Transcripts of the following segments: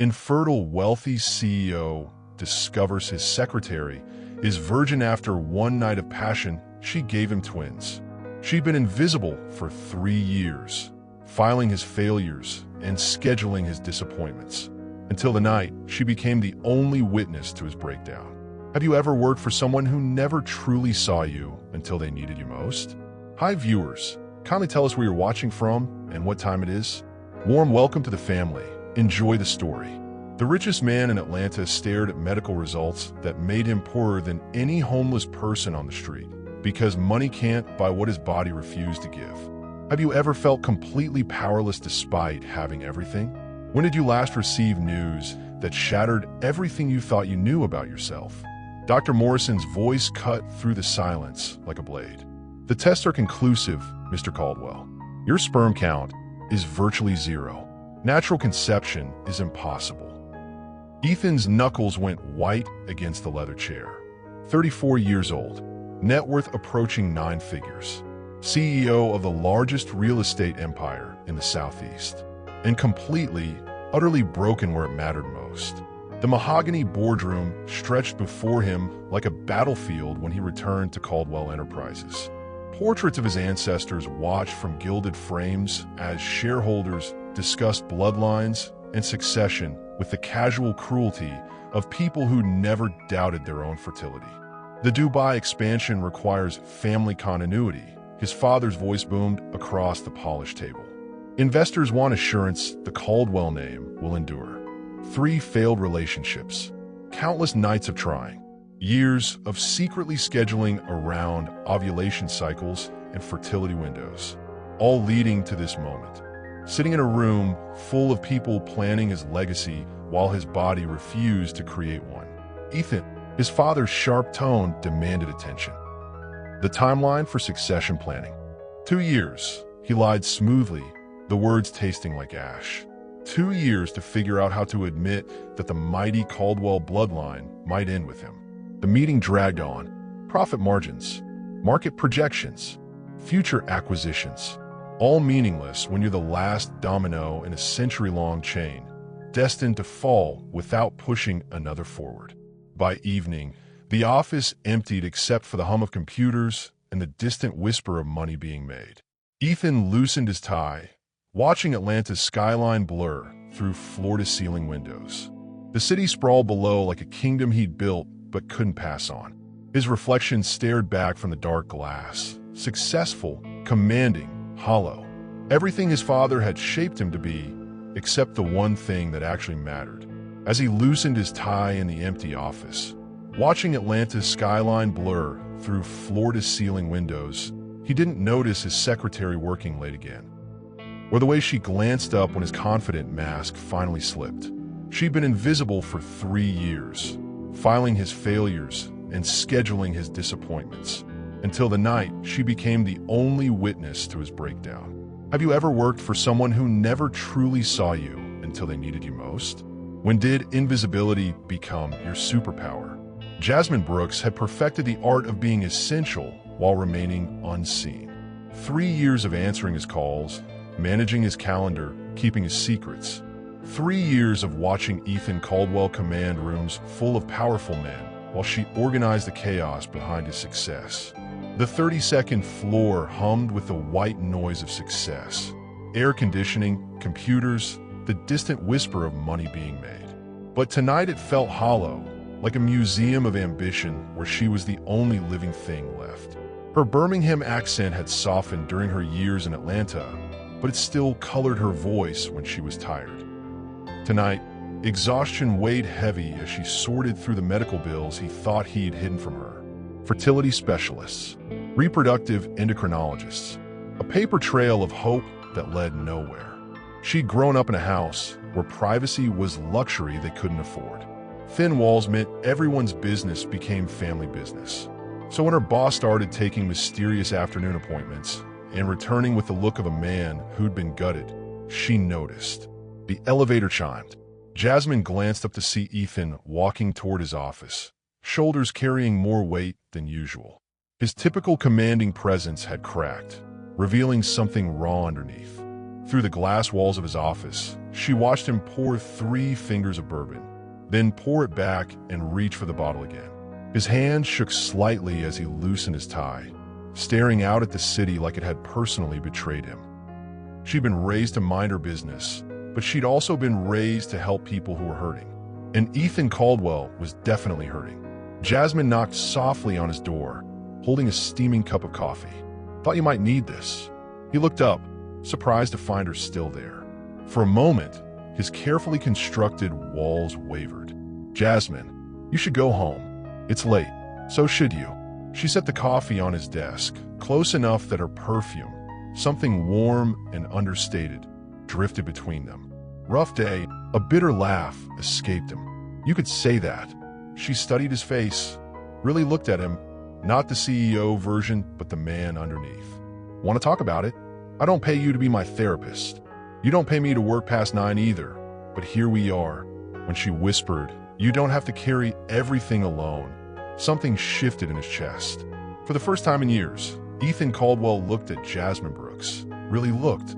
Infertile wealthy CEO discovers his secretary is virgin after one night of passion. She gave him twins. She'd been invisible for 3 years, filing his failures and scheduling his disappointments, until the night she became the only witness to his breakdown. Have you ever worked for someone who never truly saw you until they needed you most? Hi viewers, kindly tell us where you're watching from and what time it is. Warm welcome to the family. Enjoy the story. The richest man in Atlanta stared at medical results that made him poorer than any homeless person on the street, because money can't buy what his body refused to give. Have you ever felt completely powerless despite having everything? When did you last receive news that shattered everything you thought you knew about yourself? Dr. Morrison's voice cut through the silence like a blade. The tests are conclusive, Mr. Caldwell. Your sperm count is virtually zero. Natural conception is impossible. Ethan's knuckles went white against the leather chair. 34 years old, net worth approaching 9 figures, CEO of the largest real estate empire in the Southeast, and completely, utterly broken where it mattered most. The mahogany boardroom stretched before him like a battlefield when he returned to Caldwell Enterprises. Portraits of his ancestors watched from gilded frames as shareholders discussed bloodlines and succession with the casual cruelty of people who never doubted their own fertility. The Dubai expansion requires family continuity. His father's voice boomed across the polished table. Investors want assurance the Caldwell name will endure. 3 failed relationships, countless nights of trying, years of secretly scheduling around ovulation cycles and fertility windows, all leading to this moment. Sitting in a room full of people planning his legacy while his body refused to create one. Ethan, his father's sharp tone demanded attention. The timeline for succession planning. 2 years, he lied smoothly, the words tasting like ash. 2 years to figure out how to admit that the mighty Caldwell bloodline might end with him. The meeting dragged on. Profit margins, market projections, future acquisitions, all meaningless when you're the last domino in a century-long chain, destined to fall without pushing another forward. By evening, the office emptied except for the hum of computers and the distant whisper of money being made. Ethan loosened his tie, watching Atlanta's skyline blur through floor-to-ceiling windows. The city sprawled below like a kingdom he'd built but couldn't pass on. His reflection stared back from the dark glass, successful, commanding, hollow. Everything his father had shaped him to be, except the one thing that actually mattered. As he loosened his tie in the empty office, watching Atlanta's skyline blur through floor-to-ceiling windows, he didn't notice his secretary working late again, or the way she glanced up when his confident mask finally slipped. She'd been invisible for 3 years, filing his failures and scheduling his disappointments, until the night she became the only witness to his breakdown. Have you ever worked for someone who never truly saw you until they needed you most? When did invisibility become your superpower? Jasmine Brooks had perfected the art of being essential while remaining unseen. 3 years of answering his calls, managing his calendar, keeping his secrets. 3 years of watching Ethan Caldwell command rooms full of powerful men while she organized the chaos behind his success. The 32nd floor hummed with the white noise of success. Air conditioning, computers, the distant whisper of money being made. But tonight it felt hollow, like a museum of ambition where she was the only living thing left. Her Birmingham accent had softened during her years in Atlanta, but it still colored her voice when she was tired. Tonight, exhaustion weighed heavy as she sorted through the medical bills he thought he'd hidden from her. Fertility specialists, reproductive endocrinologists, a paper trail of hope that led nowhere. She'd grown up in a house where privacy was luxury they couldn't afford. Thin walls meant everyone's business became family business. So when her boss started taking mysterious afternoon appointments and returning with the look of a man who'd been gutted, she noticed. The elevator chimed. Jasmine glanced up to see Ethan walking toward his office, shoulders carrying more weight than usual. His typical commanding presence had cracked, revealing something raw underneath. Through the glass walls of his office, She watched him pour 3 fingers of bourbon, then pour it back and reach for the bottle again. His hand shook slightly as he loosened his tie, staring out at the city like it had personally betrayed him. She'd been raised to mind her business, but she'd also been raised to help people who were hurting. And Ethan Caldwell was definitely hurting. Jasmine knocked softly on his door, holding a steaming cup of coffee. "Thought you might need this." He looked up, surprised to find her still there. For a moment, his carefully constructed walls wavered. "Jasmine, you should go home. It's late. So should you." She set the coffee on his desk, close enough that her perfume, something warm and understated, drifted between them. "Rough day." A bitter laugh escaped him. "You could say that." She studied his face, really looked at him, not the CEO version, but the man underneath. "Want to talk about it? I don't pay you to be my therapist. You don't pay me to work past 9 either. But here we are." When she whispered, "You don't have to carry everything alone," something shifted in his chest. For the first time in years, Ethan Caldwell looked at Jasmine Brooks, really looked,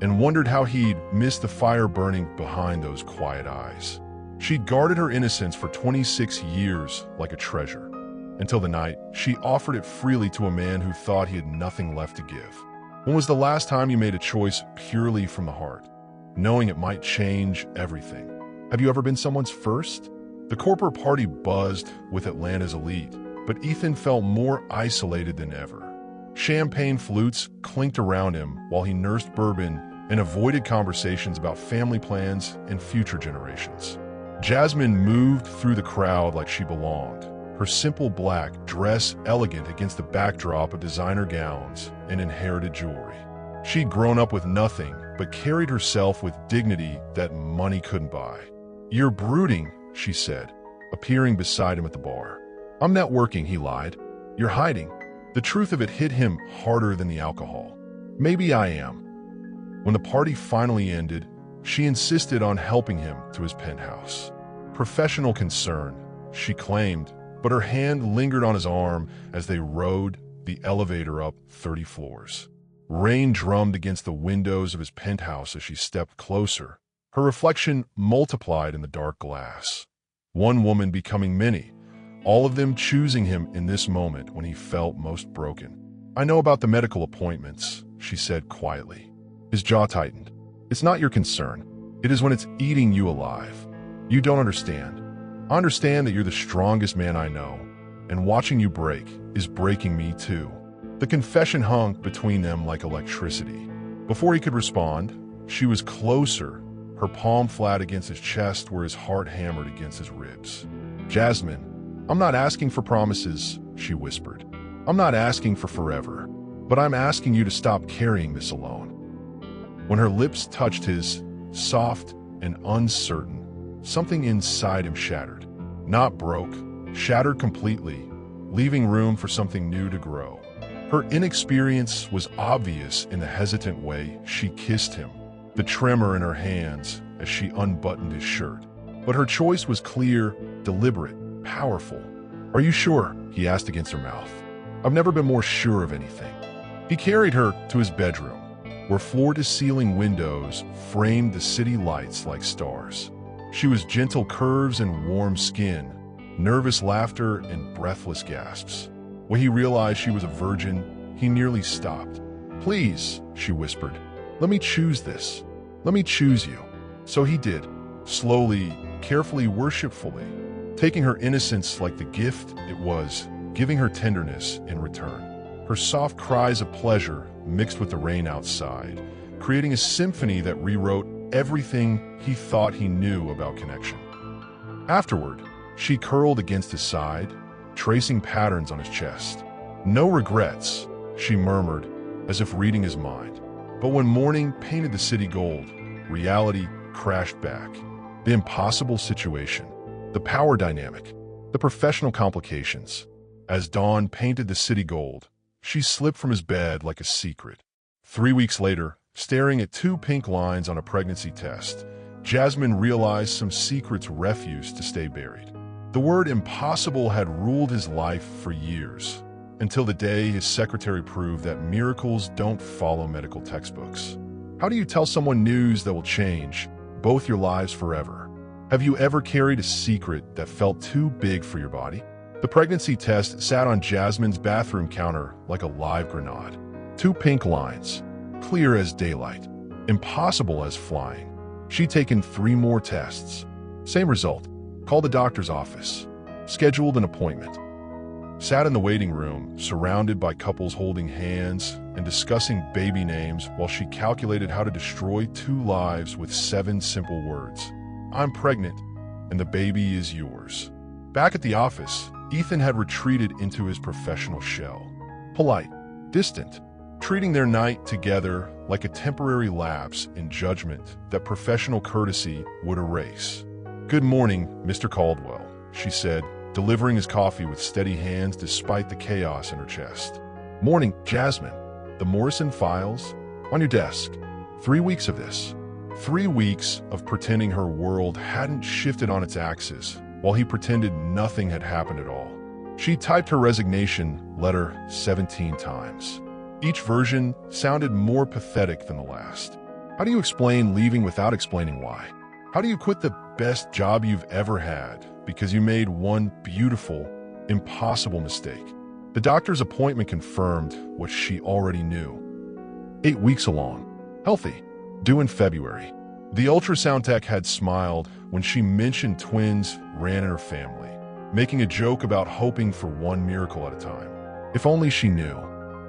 and wondered how he'd missed the fire burning behind those quiet eyes. She'd guarded her innocence for 26 years like a treasure, until the night she offered it freely to a man who thought he had nothing left to give. When was the last time you made a choice purely from the heart, knowing it might change everything? Have you ever been someone's first? The corporate party buzzed with Atlanta's elite, but Ethan felt more isolated than ever. Champagne flutes clinked around him while he nursed bourbon and avoided conversations about family plans and future generations. Jasmine moved through the crowd like she belonged, her simple black dress elegant against the backdrop of designer gowns and inherited jewelry. She'd grown up with nothing, but carried herself with dignity that money couldn't buy. "You're brooding," she said, appearing beside him at the bar. "I'm networking," he lied. "You're hiding." The truth of it hit him harder than the alcohol. "Maybe I am." When the party finally ended, she insisted on helping him to his penthouse. Professional concern, she claimed, but her hand lingered on his arm as they rode the elevator up 30 floors. Rain drummed against the windows of his penthouse as she stepped closer, her reflection multiplied in the dark glass. One woman becoming many, all of them choosing him in this moment when he felt most broken. "I know about the medical appointments," she said quietly. His jaw tightened. "It's not your concern. It is when it's eating you alive. You don't understand. I understand that you're the strongest man I know, and watching you break is breaking me too." The confession hung between them like electricity. Before he could respond, she was closer, her palm flat against his chest where his heart hammered against his ribs. "Jasmine, I'm not asking for promises," she whispered. "I'm not asking for forever, but I'm asking you to stop carrying this alone." When her lips touched his, soft and uncertain, something inside him shattered. Not broke, shattered completely, leaving room for something new to grow. Her inexperience was obvious in the hesitant way she kissed him, the tremor in her hands as she unbuttoned his shirt. But her choice was clear, deliberate, powerful. "Are you sure?" he asked against her mouth. "I've never been more sure of anything." He carried her to his bedroom, where floor-to-ceiling windows framed the city lights like stars. She was gentle curves and warm skin, nervous laughter and breathless gasps. When he realized she was a virgin, he nearly stopped. "Please," she whispered, "let me choose this. Let me choose you." So he did, slowly, carefully, worshipfully, taking her innocence like the gift it was, giving her tenderness in return. Her soft cries of pleasure mixed with the rain outside, creating a symphony that rewrote everything he thought he knew about connection. Afterward, she curled against his side, tracing patterns on his chest. "No regrets," she murmured, as if reading his mind. But when morning painted the city gold, reality crashed back. The impossible situation, the power dynamic, the professional complications. As dawn painted the city gold, she slipped from his bed like a secret. 3 weeks later, staring at 2 pink lines on a pregnancy test, Jasmine realized some secrets refused to stay buried. The word impossible had ruled his life for years, until the day his secretary proved that miracles don't follow medical textbooks. How do you tell someone news that will change both your lives forever? Have you ever carried a secret that felt too big for your body? The pregnancy test sat on Jasmine's bathroom counter like a live grenade. 2 pink lines, clear as daylight, impossible as flying. She'd taken 3 more tests. Same result. Called the doctor's office. Scheduled an appointment. Sat in the waiting room, surrounded by couples holding hands and discussing baby names while she calculated how to destroy 2 lives with 7 simple words. I'm pregnant, and the baby is yours. Back at the office, Ethan had retreated into his professional shell. Polite, distant, treating their night together like a temporary lapse in judgment that professional courtesy would erase. Good morning, Mr. Caldwell, she said, delivering his coffee with steady hands despite the chaos in her chest. Morning, Jasmine. The Morrison files? On your desk. 3 weeks of this. 3 weeks of pretending her world hadn't shifted on its axis, while he pretended nothing had happened at all. She typed her resignation letter 17 times. Each version sounded more pathetic than the last. How do you explain leaving without explaining why? How do you quit the best job you've ever had because you made one beautiful, impossible mistake? The doctor's appointment confirmed what she already knew. 8 weeks along. Healthy. Due in February. The ultrasound tech had smiled when she mentioned twins ran in her family, making a joke about hoping for one miracle at a time. If only she knew.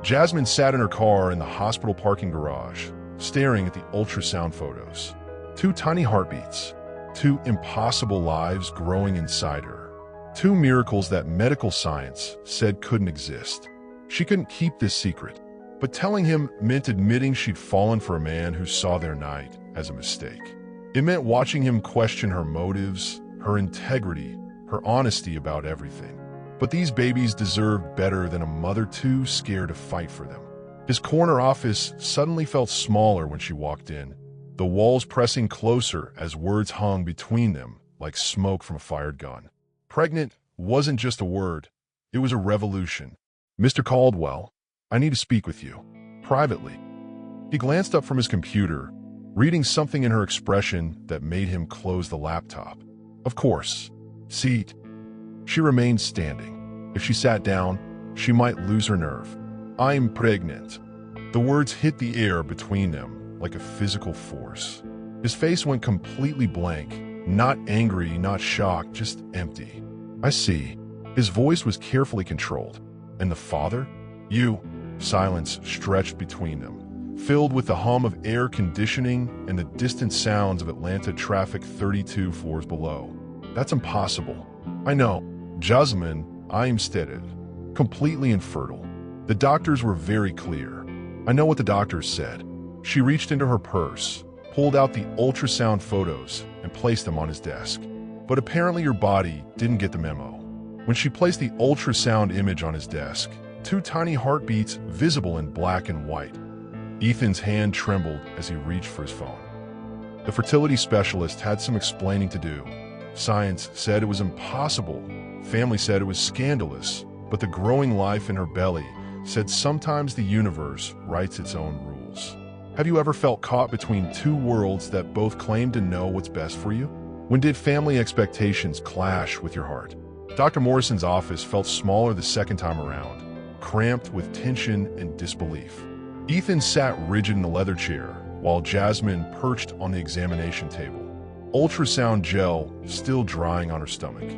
Jasmine sat in her car in the hospital parking garage, staring at the ultrasound photos. 2 tiny heartbeats. 2 impossible lives growing inside her. 2 miracles that medical science said couldn't exist. She couldn't keep this secret, but telling him meant admitting she'd fallen for a man who saw their night as a mistake. It meant watching him question her motives, her integrity, her honesty about everything. But these babies deserved better than a mother too scared to fight for them. His corner office suddenly felt smaller when she walked in, the walls pressing closer as words hung between them like smoke from a fired gun. Pregnant wasn't just a word, it was a revolution. Mr. Caldwell, I need to speak with you. Privately. He glanced up from his computer, reading something in her expression that made him close the laptop. Of course. Seat. She remained standing. If she sat down, she might lose her nerve. I'm pregnant. The words hit the air between them like a physical force. His face went completely blank, not angry, not shocked, just empty. I see. His voice was carefully controlled. And the father? You. Silence stretched between them, filled with the hum of air conditioning and the distant sounds of Atlanta traffic 32 floors below. That's impossible. I know. Jasmine, I am stated. Completely infertile. The doctors were very clear. I know what the doctors said. She reached into her purse, pulled out the ultrasound photos, and placed them on his desk. But apparently your body didn't get the memo. When she placed the ultrasound image on his desk, 2 tiny heartbeats visible in black and white. Ethan's hand trembled as he reached for his phone. The fertility specialist had some explaining to do. Science said it was impossible. Family said it was scandalous. But the growing life in her belly said sometimes the universe writes its own rules. Have you ever felt caught between 2 worlds that both claim to know what's best for you? When did family expectations clash with your heart? Dr. Morrison's office felt smaller the second time around, cramped with tension and disbelief. Ethan sat rigid in the leather chair, while Jasmine perched on the examination table. Ultrasound gel still drying on her stomach.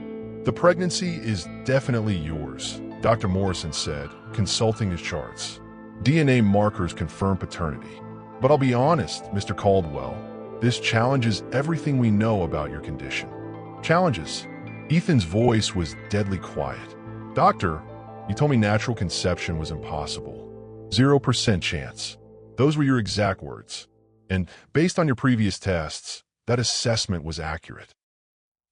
The pregnancy is definitely yours, Dr. Morrison said, consulting his charts. DNA markers confirm paternity. But I'll be honest, Mr. Caldwell, this challenges everything we know about your condition. Challenges? Ethan's voice was deadly quiet. Doctor, you told me natural conception was impossible. 0% chance. Those were your exact words. And based on your previous tests, that assessment was accurate.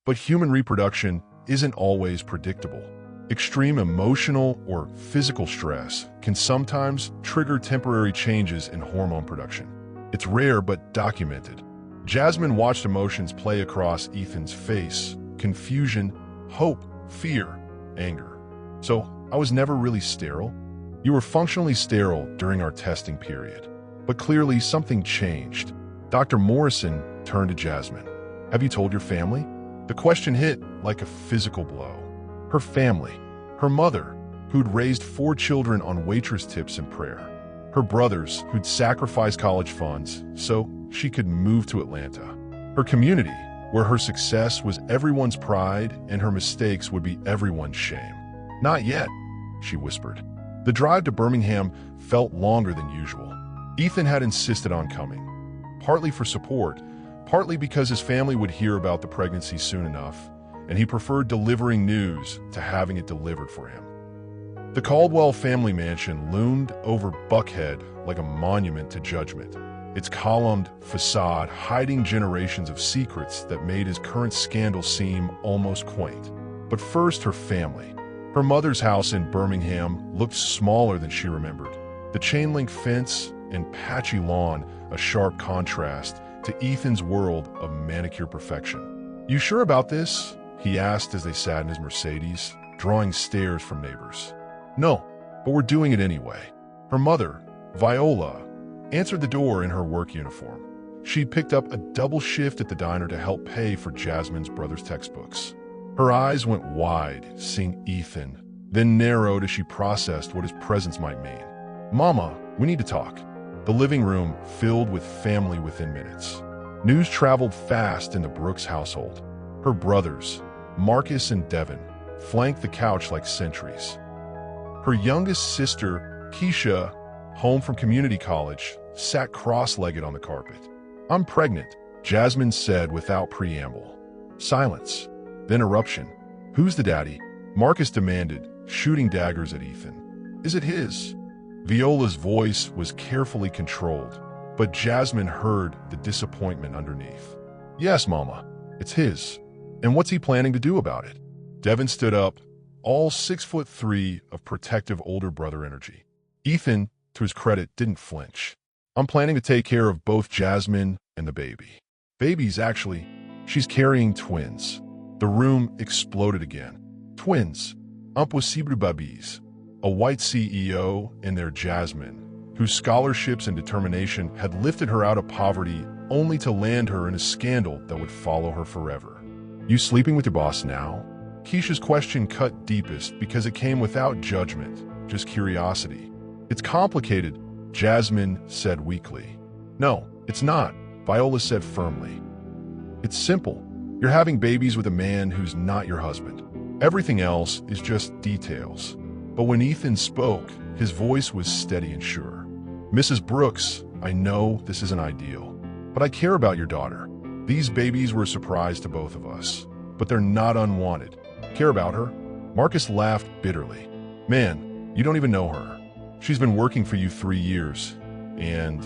But human reproduction isn't always predictable. Extreme emotional or physical stress can sometimes trigger temporary changes in hormone production. It's rare but documented. Jasmine watched emotions play across Ethan's face: confusion, hope, fear, anger. So, I was never really sterile? You were functionally sterile during our testing period. But clearly something changed. Dr. Morrison turned to Jasmine. "Have you told your family?" The question hit like a physical blow. Her family, her mother, who'd raised 4 children on waitress tips and prayer. Her brothers, who'd sacrificed college funds so she could move to Atlanta. Her community, where her success was everyone's pride and her mistakes would be everyone's shame. "Not yet," she whispered. The drive to Birmingham felt longer than usual. Ethan had insisted on coming, partly for support, partly because his family would hear about the pregnancy soon enough, and he preferred delivering news to having it delivered for him. The Caldwell family mansion loomed over Buckhead like a monument to judgment, its columned facade hiding generations of secrets that made his current scandal seem almost quaint. But first, her family. Her mother's house in Birmingham looked smaller than she remembered. The chain-link fence and patchy lawn, a sharp contrast to Ethan's world of manicure perfection. "You sure about this?" he asked as they sat in his Mercedes, drawing stares from neighbors. "No, but we're doing it anyway." Her mother, Viola, answered the door in her work uniform. She'd picked up a double shift at the diner to help pay for Jasmine's brother's textbooks. Her eyes went wide, seeing Ethan, then narrowed as she processed what his presence might mean. "Mama, we need to talk." The living room filled with family within minutes. News traveled fast in the Brooks household. Her brothers, Marcus and Devin, flanked the couch like sentries. Her youngest sister, Keisha, home from community college, sat cross-legged on the carpet. "I'm pregnant," Jasmine said without preamble. Silence. Then eruption. "Who's the daddy?" Marcus demanded, shooting daggers at Ethan. "Is it his?" Viola's voice was carefully controlled, but Jasmine heard the disappointment underneath. "Yes, Mama, it's his. And what's he planning to do about it?" Devin stood up, all 6'3" of protective older brother energy. Ethan, to his credit, didn't flinch. "I'm planning to take care of both Jasmine and the baby." "Babies, actually. She's carrying twins." The room exploded again. Twins. Impossible babies. A white CEO and their Jasmine, whose scholarships and determination had lifted her out of poverty only to land her in a scandal that would follow her forever. "You sleeping with your boss now?" Keisha's question cut deepest because it came without judgment, just curiosity. "It's complicated," Jasmine said weakly. "No, it's not," Viola said firmly. "It's simple. You're having babies with a man who's not your husband. Everything else is just details." But when Ethan spoke, his voice was steady and sure. "Mrs. Brooks, I know this isn't ideal, but I care about your daughter. These babies were a surprise to both of us, but they're not unwanted. Care about her?" Marcus laughed bitterly. "Man, you don't even know her. She's been working for you 3 years, and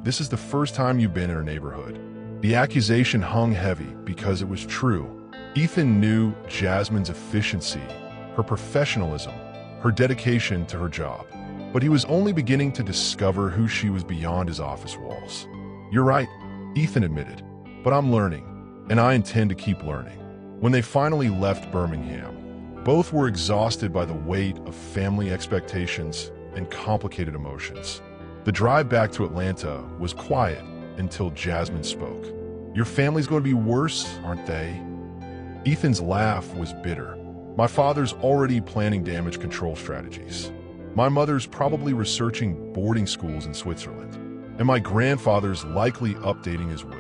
this is the first time you've been in her neighborhood." The accusation hung heavy because it was true. Ethan knew Jasmine's efficiency, her professionalism, her dedication to her job. But he was only beginning to discover who she was beyond his office walls. "You're right," Ethan admitted, "but I'm learning, and I intend to keep learning." When they finally left Birmingham, both were exhausted by the weight of family expectations and complicated emotions. The drive back to Atlanta was quiet until Jasmine spoke. "Your family's going to be worse, aren't they?" Ethan's laugh was bitter. "My father's already planning damage control strategies. My mother's probably researching boarding schools in Switzerland. And my grandfather's likely updating his will."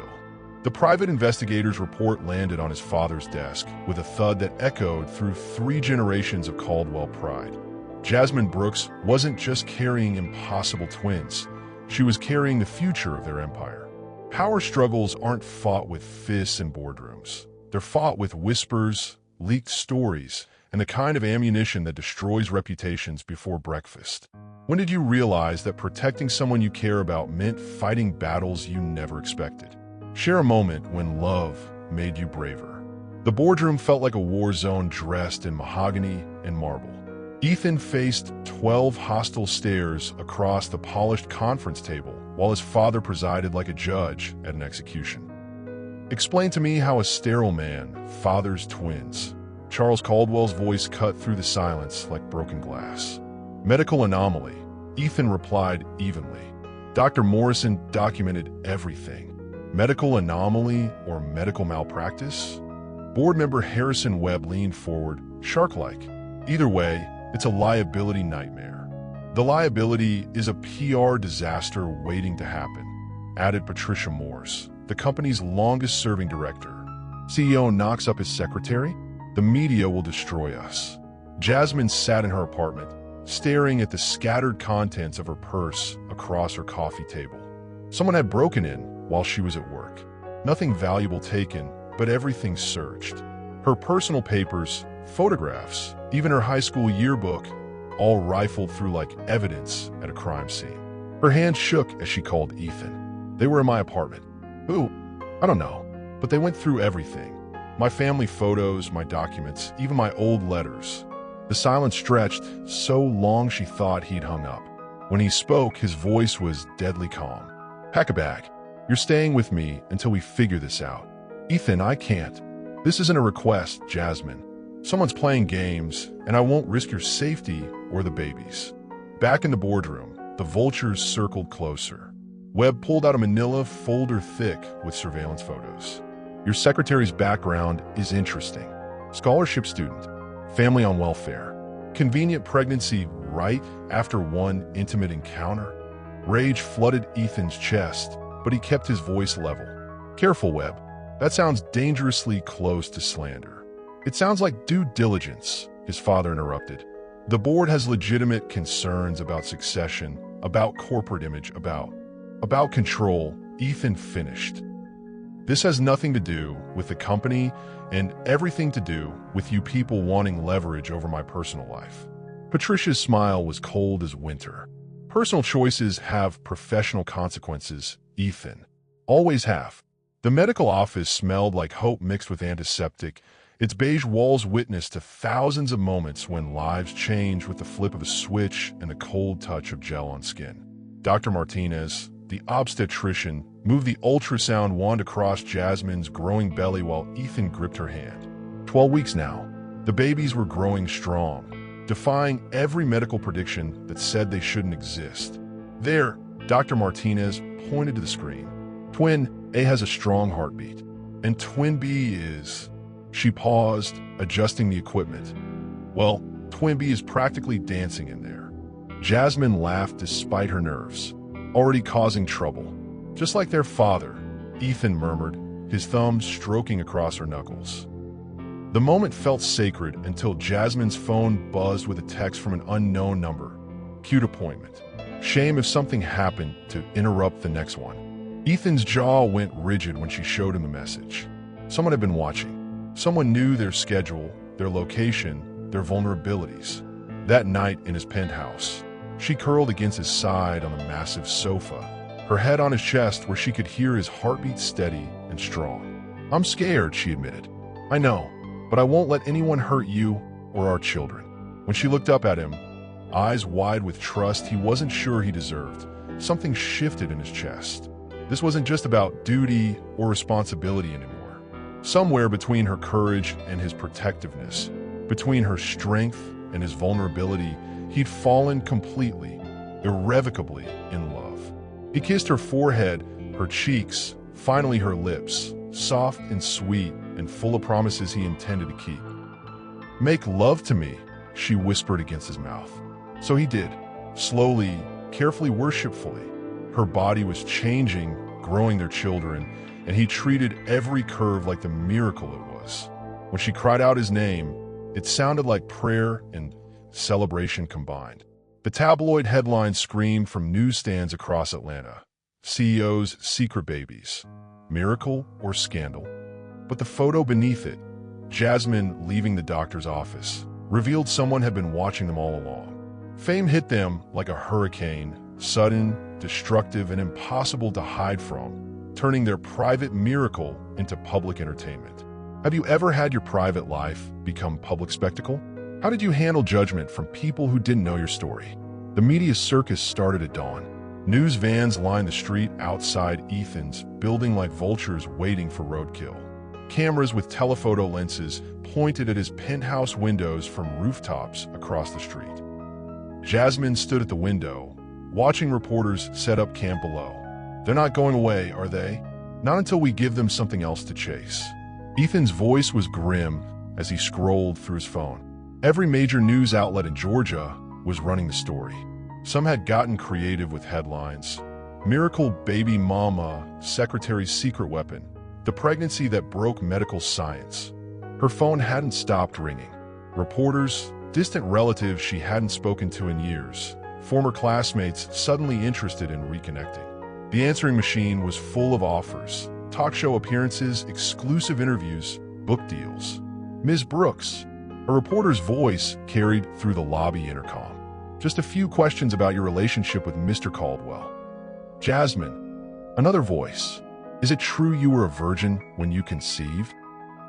The private investigator's report landed on his father's desk with a thud that echoed through 3 generations of Caldwell pride. Jasmine Brooks wasn't just carrying impossible twins. She was carrying the future of their empire. Power struggles aren't fought with fists and boardrooms. They're fought with whispers, leaked stories, and the kind of ammunition that destroys reputations before breakfast. When did you realize that protecting someone you care about meant fighting battles you never expected? Share a moment when love made you braver. The boardroom felt like a war zone dressed in mahogany and marble. Ethan faced 12 hostile stares across the polished conference table while his father presided like a judge at an execution. "Explain to me how a sterile man fathers twins." Charles Caldwell's voice cut through the silence like broken glass. "Medical anomaly," Ethan replied evenly. Dr. Morrison documented everything. Medical anomaly or medical malpractice? Board member Harrison Webb leaned forward, shark-like. Either way, it's a liability nightmare. The liability is a PR disaster waiting to happen, added Patricia Morse, the company's longest-serving director. CEO knocks up his secretary? The media will destroy us. Jasmine sat in her apartment, staring at the scattered contents of her purse across her coffee table. Someone had broken in while she was at work. Nothing valuable taken, but everything searched. Her personal papers, photographs, even her high school yearbook, all rifled through like evidence at a crime scene. Her hand shook as she called Ethan. They were in my apartment. Who? I don't know, but they went through everything. My family photos, my documents, even my old letters. The silence stretched so long she thought he'd hung up. When he spoke, his voice was deadly calm. Pack a bag. You're staying with me until we figure this out. Ethan, I can't. This isn't a request, Jasmine. Someone's playing games, and I won't risk your safety or the baby's. Back in the boardroom, the vultures circled closer. Webb pulled out a manila folder thick with surveillance photos. Your secretary's background is interesting. Scholarship student, family on welfare, convenient pregnancy right after one intimate encounter. Rage flooded Ethan's chest, but he kept his voice level. Careful, Webb. That sounds dangerously close to slander. It sounds like due diligence, his father interrupted. The board has legitimate concerns about succession, about corporate image, about control, Ethan finished. This has nothing to do with the company and everything to do with you people wanting leverage over my personal life. Patricia's smile was cold as winter. Personal choices have professional consequences, Ethan. Always have. The medical office smelled like hope mixed with antiseptic. Its beige walls witnessed to thousands of moments when lives change with the flip of a switch and the cold touch of gel on skin. Dr. Martinez, the obstetrician, moved the ultrasound wand across Jasmine's growing belly while Ethan gripped her hand. 12 weeks now. The babies were growing strong, defying every medical prediction that said they shouldn't exist. There, Dr. Martinez pointed to the screen. Twin A has a strong heartbeat, and twin B is... She paused, adjusting the equipment. Well, twin B is practically dancing in there. Jasmine laughed despite her nerves, already causing trouble. Just like their father, Ethan murmured, his thumbs stroking across her knuckles. The moment felt sacred until Jasmine's phone buzzed with a text from an unknown number. Cute appointment. Shame if something happened to interrupt the next one. Ethan's jaw went rigid when she showed him the message. Someone had been watching. Someone knew their schedule, their location, their vulnerabilities. That night in his penthouse, she curled against his side on the massive sofa, her head on his chest where she could hear his heartbeat steady and strong. I'm scared, she admitted. I know, but I won't let anyone hurt you or our children. When she looked up at him, eyes wide with trust he wasn't sure he deserved, something shifted in his chest. This wasn't just about duty or responsibility anymore. Somewhere between her courage and his protectiveness, between her strength and his vulnerability, he'd fallen completely, irrevocably in love. He kissed her forehead, her cheeks, finally her lips, soft and sweet and full of promises he intended to keep. Make love to me, she whispered against his mouth. So he did, slowly, carefully, worshipfully. Her body was changing, growing their children, and he treated every curve like the miracle it was. When she cried out his name, it sounded like prayer and celebration combined. The tabloid headlines screamed from newsstands across Atlanta. CEO's secret babies. Miracle or scandal? But the photo beneath it, Jasmine leaving the doctor's office, revealed someone had been watching them all along. Fame hit them like a hurricane, sudden, destructive, and impossible to hide from, turning their private miracle into public entertainment. Have you ever had your private life become public spectacle? How did you handle judgment from people who didn't know your story? The media circus started at dawn. News vans lined the street outside Ethan's building like vultures waiting for roadkill. Cameras with telephoto lenses pointed at his penthouse windows from rooftops across the street. Jasmine stood at the window, watching reporters set up camp below. They're not going away, are they? Not until we give them something else to chase. Ethan's voice was grim as he scrolled through his phone. Every major news outlet in Georgia was running the story. Some had gotten creative with headlines. Miracle baby mama, secretary's secret weapon. The pregnancy that broke medical science. Her phone hadn't stopped ringing. Reporters, distant relatives she hadn't spoken to in years, former classmates suddenly interested in reconnecting. The answering machine was full of offers, talk show appearances, exclusive interviews, book deals. Ms. Brooks, a reporter's voice carried through the lobby intercom. Just a few questions about your relationship with Mr. Caldwell. Jasmine, another voice. Is it true you were a virgin when you conceived?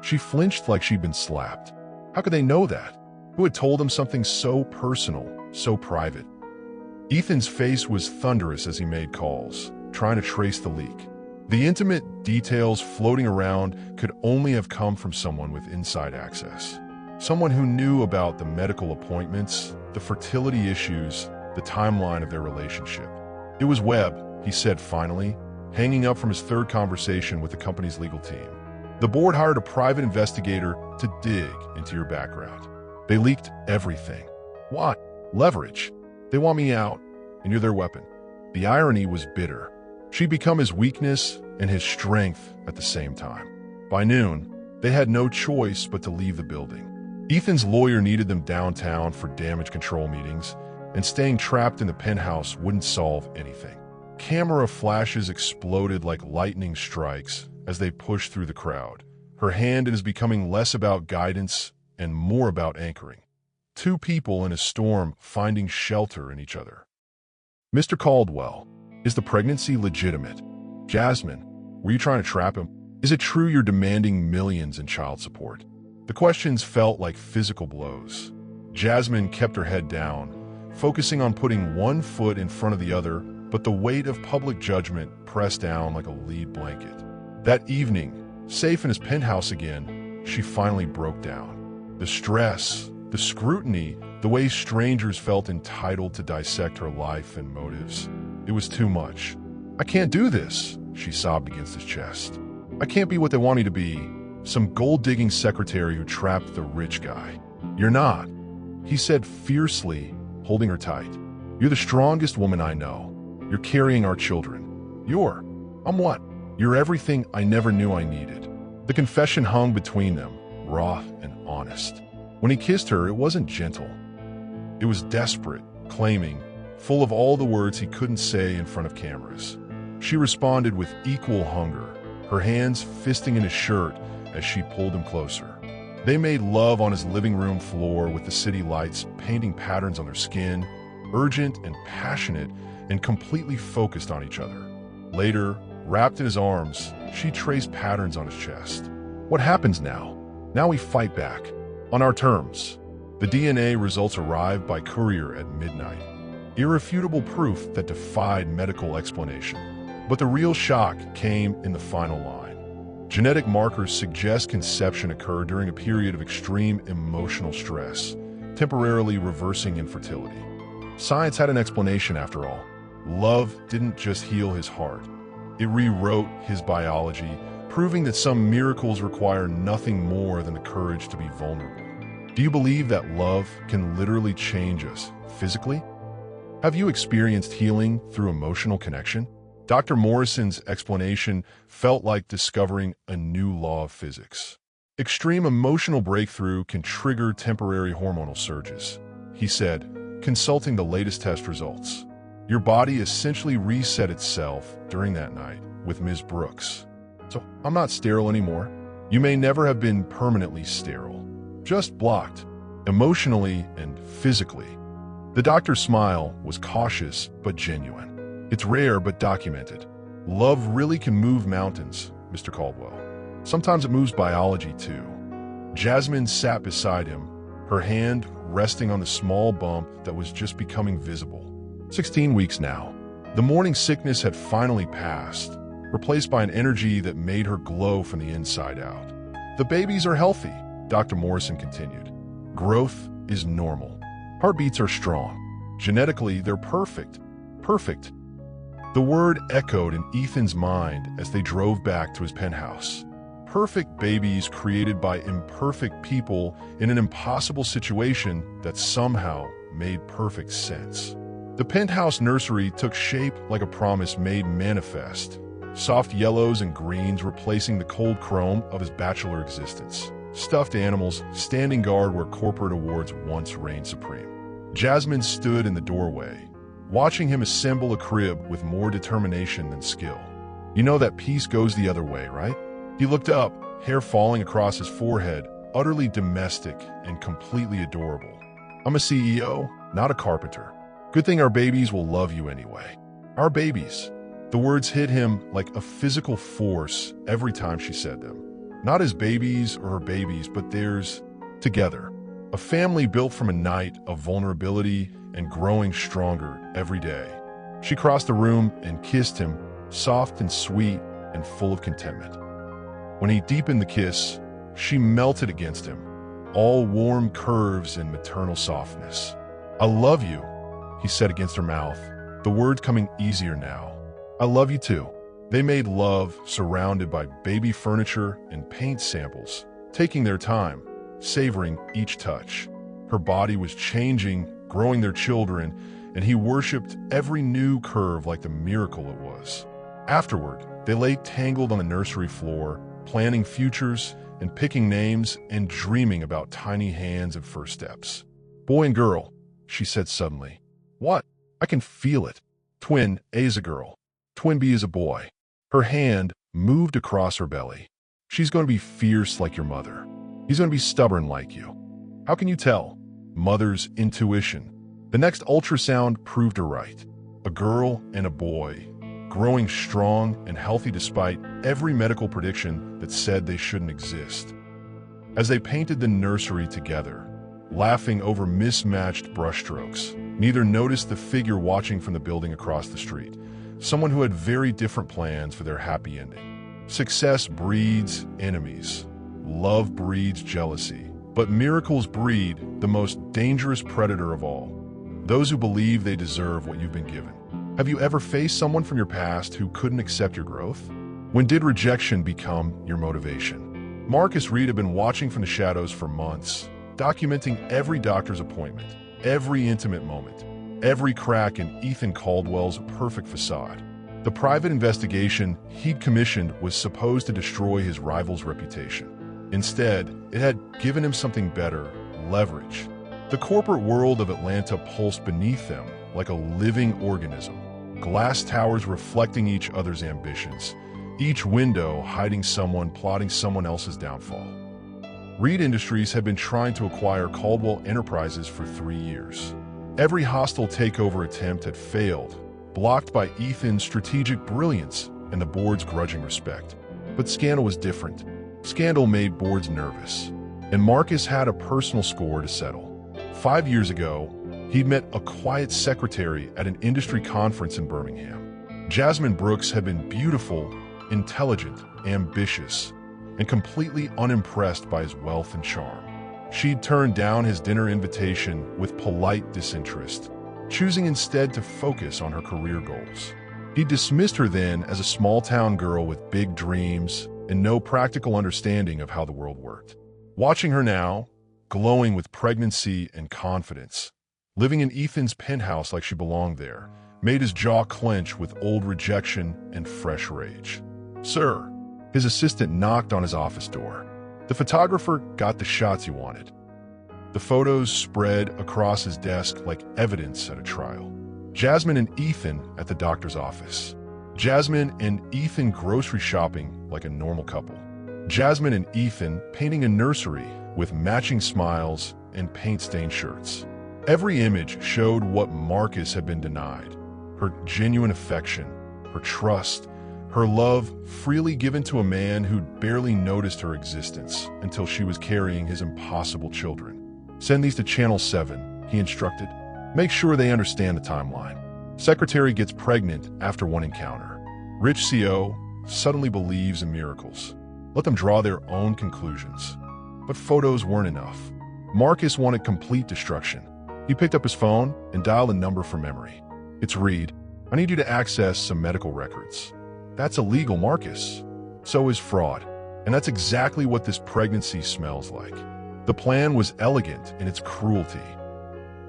She flinched like she'd been slapped. How could they know that? Who had told them something so personal, so private? Ethan's face was thunderous as he made calls, trying to trace the leak. The intimate details floating around could only have come from someone with inside access. Someone who knew about the medical appointments, the fertility issues, the timeline of their relationship. It was Webb, he said finally, hanging up from his third conversation with the company's legal team. The board hired a private investigator to dig into your background. They leaked everything. What? Leverage. They want me out, and you're their weapon. The irony was bitter. She'd become his weakness and his strength at the same time. By noon, they had no choice but to leave the building. Ethan's lawyer needed them downtown for damage control meetings, and staying trapped in the penthouse wouldn't solve anything. Camera flashes exploded like lightning strikes as they pushed through the crowd. Her hand is becoming less about guidance and more about anchoring. Two people in a storm finding shelter in each other. Mr. Caldwell, is the pregnancy legitimate? Jasmine, were you trying to trap him? Is it true you're demanding millions in child support? The questions felt like physical blows. Jasmine kept her head down, focusing on putting one foot in front of the other, but the weight of public judgment pressed down like a lead blanket. That evening, safe in his penthouse again, she finally broke down. The stress, the scrutiny, the way strangers felt entitled to dissect her life and motives. It was too much. I can't do this, she sobbed against his chest. I can't be what they want me to be, some gold-digging secretary who trapped the rich guy. You're not, he said fiercely, holding her tight. You're the strongest woman I know. You're carrying our children. I'm what? You're everything I never knew I needed. The confession hung between them, raw and honest. When he kissed her, it wasn't gentle. It was desperate, claiming, full of all the words he couldn't say in front of cameras. She responded with equal hunger, her hands fisting in his shirt as she pulled him closer. They made love on his living room floor with the city lights painting patterns on their skin, urgent and passionate and completely focused on each other. Later, wrapped in his arms, she traced patterns on his chest. What happens now? Now we fight back. On our terms. The DNA results arrived by courier at midnight. Irrefutable proof that defied medical explanation. But the real shock came in the final line. Genetic markers suggest conception occurred during a period of extreme emotional stress, temporarily reversing infertility. Science had an explanation after all. Love didn't just heal his heart. It rewrote his biology, proving that some miracles require nothing more than the courage to be vulnerable. Do you believe that love can literally change us physically? Have you experienced healing through emotional connection? Dr. Morrison's explanation felt like discovering a new law of physics. Extreme emotional breakthrough can trigger temporary hormonal surges, he said, consulting the latest test results. Your body essentially reset itself during that night with Ms. Brooks. So I'm not sterile anymore. You may never have been permanently sterile, just blocked, emotionally and physically. The doctor's smile was cautious but genuine. It's rare but documented. Love really can move mountains, Mr. Caldwell. Sometimes it moves biology too. Jasmine sat beside him, her hand resting on the small bump that was just becoming visible. 16 weeks now. The morning sickness had finally passed, replaced by an energy that made her glow from the inside out. The babies are healthy, Dr. Morrison continued. Growth is normal. Heartbeats are strong. Genetically, they're perfect. Perfect. The word echoed in Ethan's mind as they drove back to his penthouse. Perfect babies created by imperfect people in an impossible situation that somehow made perfect sense. The penthouse nursery took shape like a promise made manifest, soft yellows and greens replacing the cold chrome of his bachelor existence. Stuffed animals standing guard where corporate awards once reigned supreme. Jasmine stood in the doorway, watching him assemble a crib with more determination than skill. You know that peace goes the other way, right? He looked up, hair falling across his forehead, utterly domestic and completely adorable. I'm a CEO, not a carpenter. Good thing our babies will love you anyway. Our babies. The words hit him like a physical force every time she said them. Not his babies or her babies, but theirs together. A family built from a night of vulnerability and growing stronger every day. She crossed the room and kissed him, soft and sweet and full of contentment. When he deepened the kiss, she melted against him, all warm curves and maternal softness. I love you, he said against her mouth, the words coming easier now. I love you too. They made love surrounded by baby furniture and paint samples, taking their time, savoring each touch. Her body was changing, growing their children, and he worshipped every new curve like the miracle it was. Afterward, they lay tangled on the nursery floor, planning futures and picking names and dreaming about tiny hands and first steps. Boy and girl, she said suddenly. What? I can feel it. Twin A is a girl. Twin B is a boy. Her hand moved across her belly. She's going to be fierce like your mother. He's going to be stubborn like you. How can you tell? Mother's intuition. The next ultrasound proved her right. A girl and a boy, growing strong and healthy despite every medical prediction that said they shouldn't exist. As they painted the nursery together, laughing over mismatched brushstrokes, neither noticed the figure watching from the building across the street, someone who had very different plans for their happy ending. Success breeds enemies. Love breeds jealousy. But miracles breed the most dangerous predator of all, those who believe they deserve what you've been given. Have you ever faced someone from your past who couldn't accept your growth? When did rejection become your motivation? Marcus Reed had been watching from the shadows for months, documenting every doctor's appointment, every intimate moment, every crack in Ethan Caldwell's perfect facade. The private investigation he'd commissioned was supposed to destroy his rival's reputation. Instead, it had given him something better, leverage. The corporate world of Atlanta pulsed beneath them like a living organism, glass towers reflecting each other's ambitions, each window hiding someone plotting someone else's downfall. Reed Industries had been trying to acquire Caldwell Enterprises for 3 years. Every hostile takeover attempt had failed, blocked by Ethan's strategic brilliance and the board's grudging respect. But scandal was different. Scandal made boards nervous, and Marcus had a personal score to settle. 5 years ago, he'd met a quiet secretary at an industry conference in Birmingham. Jasmine Brooks had been beautiful, intelligent, ambitious, and completely unimpressed by his wealth and charm. She'd turned down his dinner invitation with polite disinterest, choosing instead to focus on her career goals. He dismissed her then as a small-town girl with big dreams and no practical understanding of how the world worked. Watching her now, glowing with pregnancy and confidence, living in Ethan's penthouse like she belonged there, made his jaw clench with old rejection and fresh rage. "Sir," his assistant knocked on his office door. The photographer got the shots he wanted. The photos spread across his desk like evidence at a trial. Jasmine and Ethan at the doctor's office. Jasmine and Ethan grocery shopping like a normal couple. Jasmine and Ethan painting a nursery with matching smiles and paint-stained shirts. Every image showed what Marcus had been denied. Her genuine affection, her trust, her love freely given to a man who'd barely noticed her existence until she was carrying his impossible children. "Send these to Channel 7, he instructed. "Make sure they understand the timeline. Secretary gets pregnant after one encounter. Rich CO suddenly believes in miracles. Let them draw their own conclusions." But photos weren't enough. Marcus wanted complete destruction. He picked up his phone and dialed a number from memory. "It's Reed. I need you to access some medical records. That's illegal, Marcus. So is fraud. And that's exactly what this pregnancy smells like. The plan was elegant in its cruelty.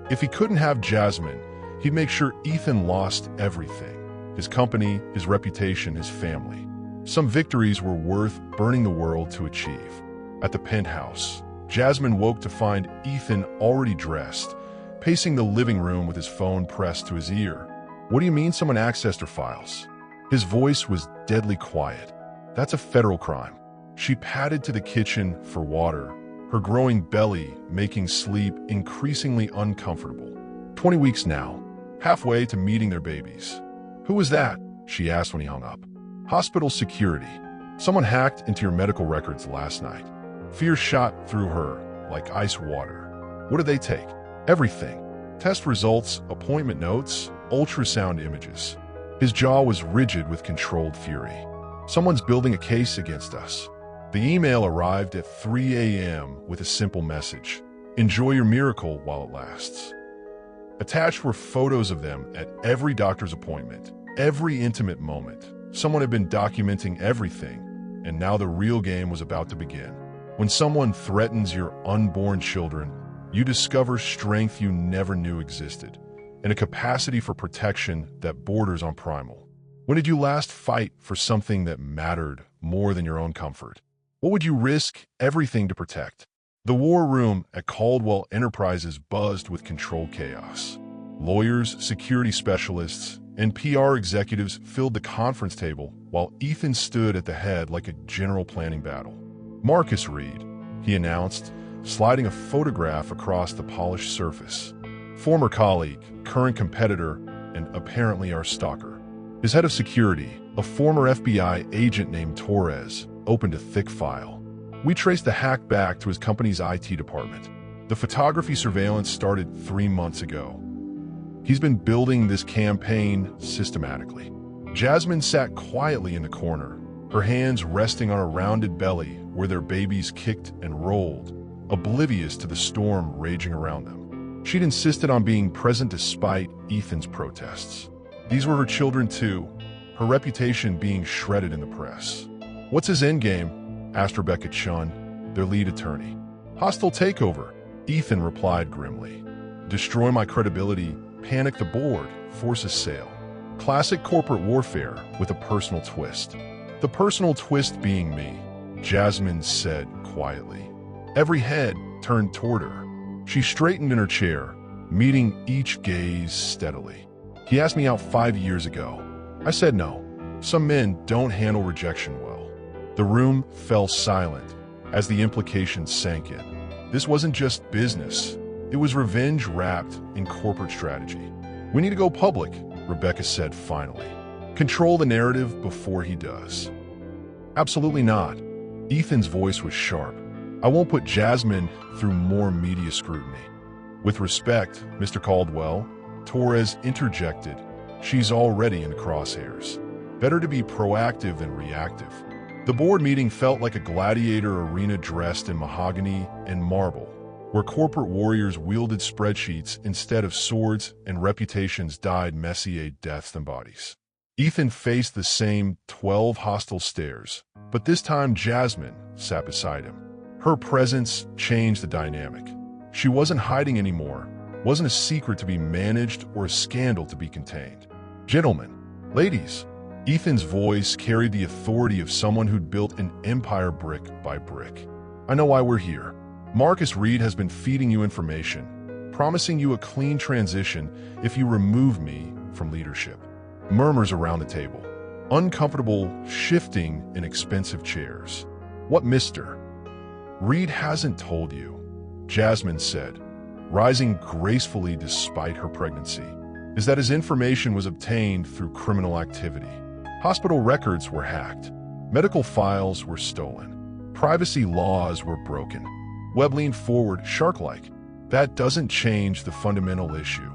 If he couldn't have Jasmine, he'd make sure Ethan lost everything. His company, his reputation, his family. Some victories were worth burning the world to achieve. At the penthouse, Jasmine woke to find Ethan already dressed, pacing the living room with his phone pressed to his ear. What do you mean someone accessed her files? His voice was deadly quiet. That's a federal crime. She padded to the kitchen for water, her growing belly making sleep increasingly uncomfortable. 20 weeks now, halfway to meeting their babies. Who was that? She asked when he hung up. Hospital security. Someone hacked into your medical records last night. Fear shot through her like ice water. What did they take? Everything. Test results, appointment notes, ultrasound images. His jaw was rigid with controlled fury. Someone's building a case against us. The email arrived at 3 a.m. with a simple message. Enjoy your miracle while it lasts. Attached were photos of them at every doctor's appointment, every intimate moment. Someone had been documenting everything, and now the real game was about to begin. When someone threatens your unborn children, you discover strength you never knew existed, and a capacity for protection that borders on primal. When did you last fight for something that mattered more than your own comfort? What would you risk everything to protect? The war room at Caldwell Enterprises buzzed with controlled chaos. Lawyers, security specialists, and PR executives filled the conference table while Ethan stood at the head like a general planning battle. Marcus Reed, he announced, sliding a photograph across the polished surface. Former colleague, current competitor, and apparently our stalker. His head of security, a former FBI agent named Torres, opened a thick file. We traced the hack back to his company's IT department. The photography surveillance started 3 months ago. He's been building this campaign systematically. Jasmine sat quietly in the corner, her hands resting on a rounded belly where their babies kicked and rolled, oblivious to the storm raging around them. She'd insisted on being present despite Ethan's protests. These were her children too, her reputation being shredded in the press. "What's his endgame?" asked Rebecca Chun, their lead attorney. "Hostile takeover," Ethan replied grimly. "Destroy my credibility, panic the board, force a sale." Classic corporate warfare with a personal twist. The personal twist being me, Jasmine said quietly. Every head turned toward her. She straightened in her chair, meeting each gaze steadily. "He asked me out 5 years ago. I said no. Some men don't handle rejection well." The room fell silent as the implications sank in. This wasn't just business. It was revenge wrapped in corporate strategy. "We need to go public," Rebecca said finally. "Control the narrative before he does." "Absolutely not." Ethan's voice was sharp. "I won't put Jasmine through more media scrutiny." "With respect, Mr. Caldwell," Torres interjected, "she's already in the crosshairs. Better to be proactive than reactive." The board meeting felt like a gladiator arena dressed in mahogany and marble, where corporate warriors wielded spreadsheets instead of swords and reputations died messier deaths than bodies. Ethan faced the same 12 hostile stares, but this time Jasmine sat beside him. Her presence changed the dynamic. She wasn't hiding anymore, wasn't a secret to be managed or a scandal to be contained. "Gentlemen, ladies," Ethan's voice carried the authority of someone who'd built an empire brick by brick. "I know why we're here. Marcus Reed has been feeding you information, promising you a clean transition if you remove me from leadership." Murmurs around the table, uncomfortable shifting in expensive chairs. "What Mr. Reed hasn't told you," Jasmine said, rising gracefully despite her pregnancy, "is that his information was obtained through criminal activity. Hospital records were hacked. Medical files were stolen. Privacy laws were broken." Webb leaned forward, shark-like. "That doesn't change the fundamental issue."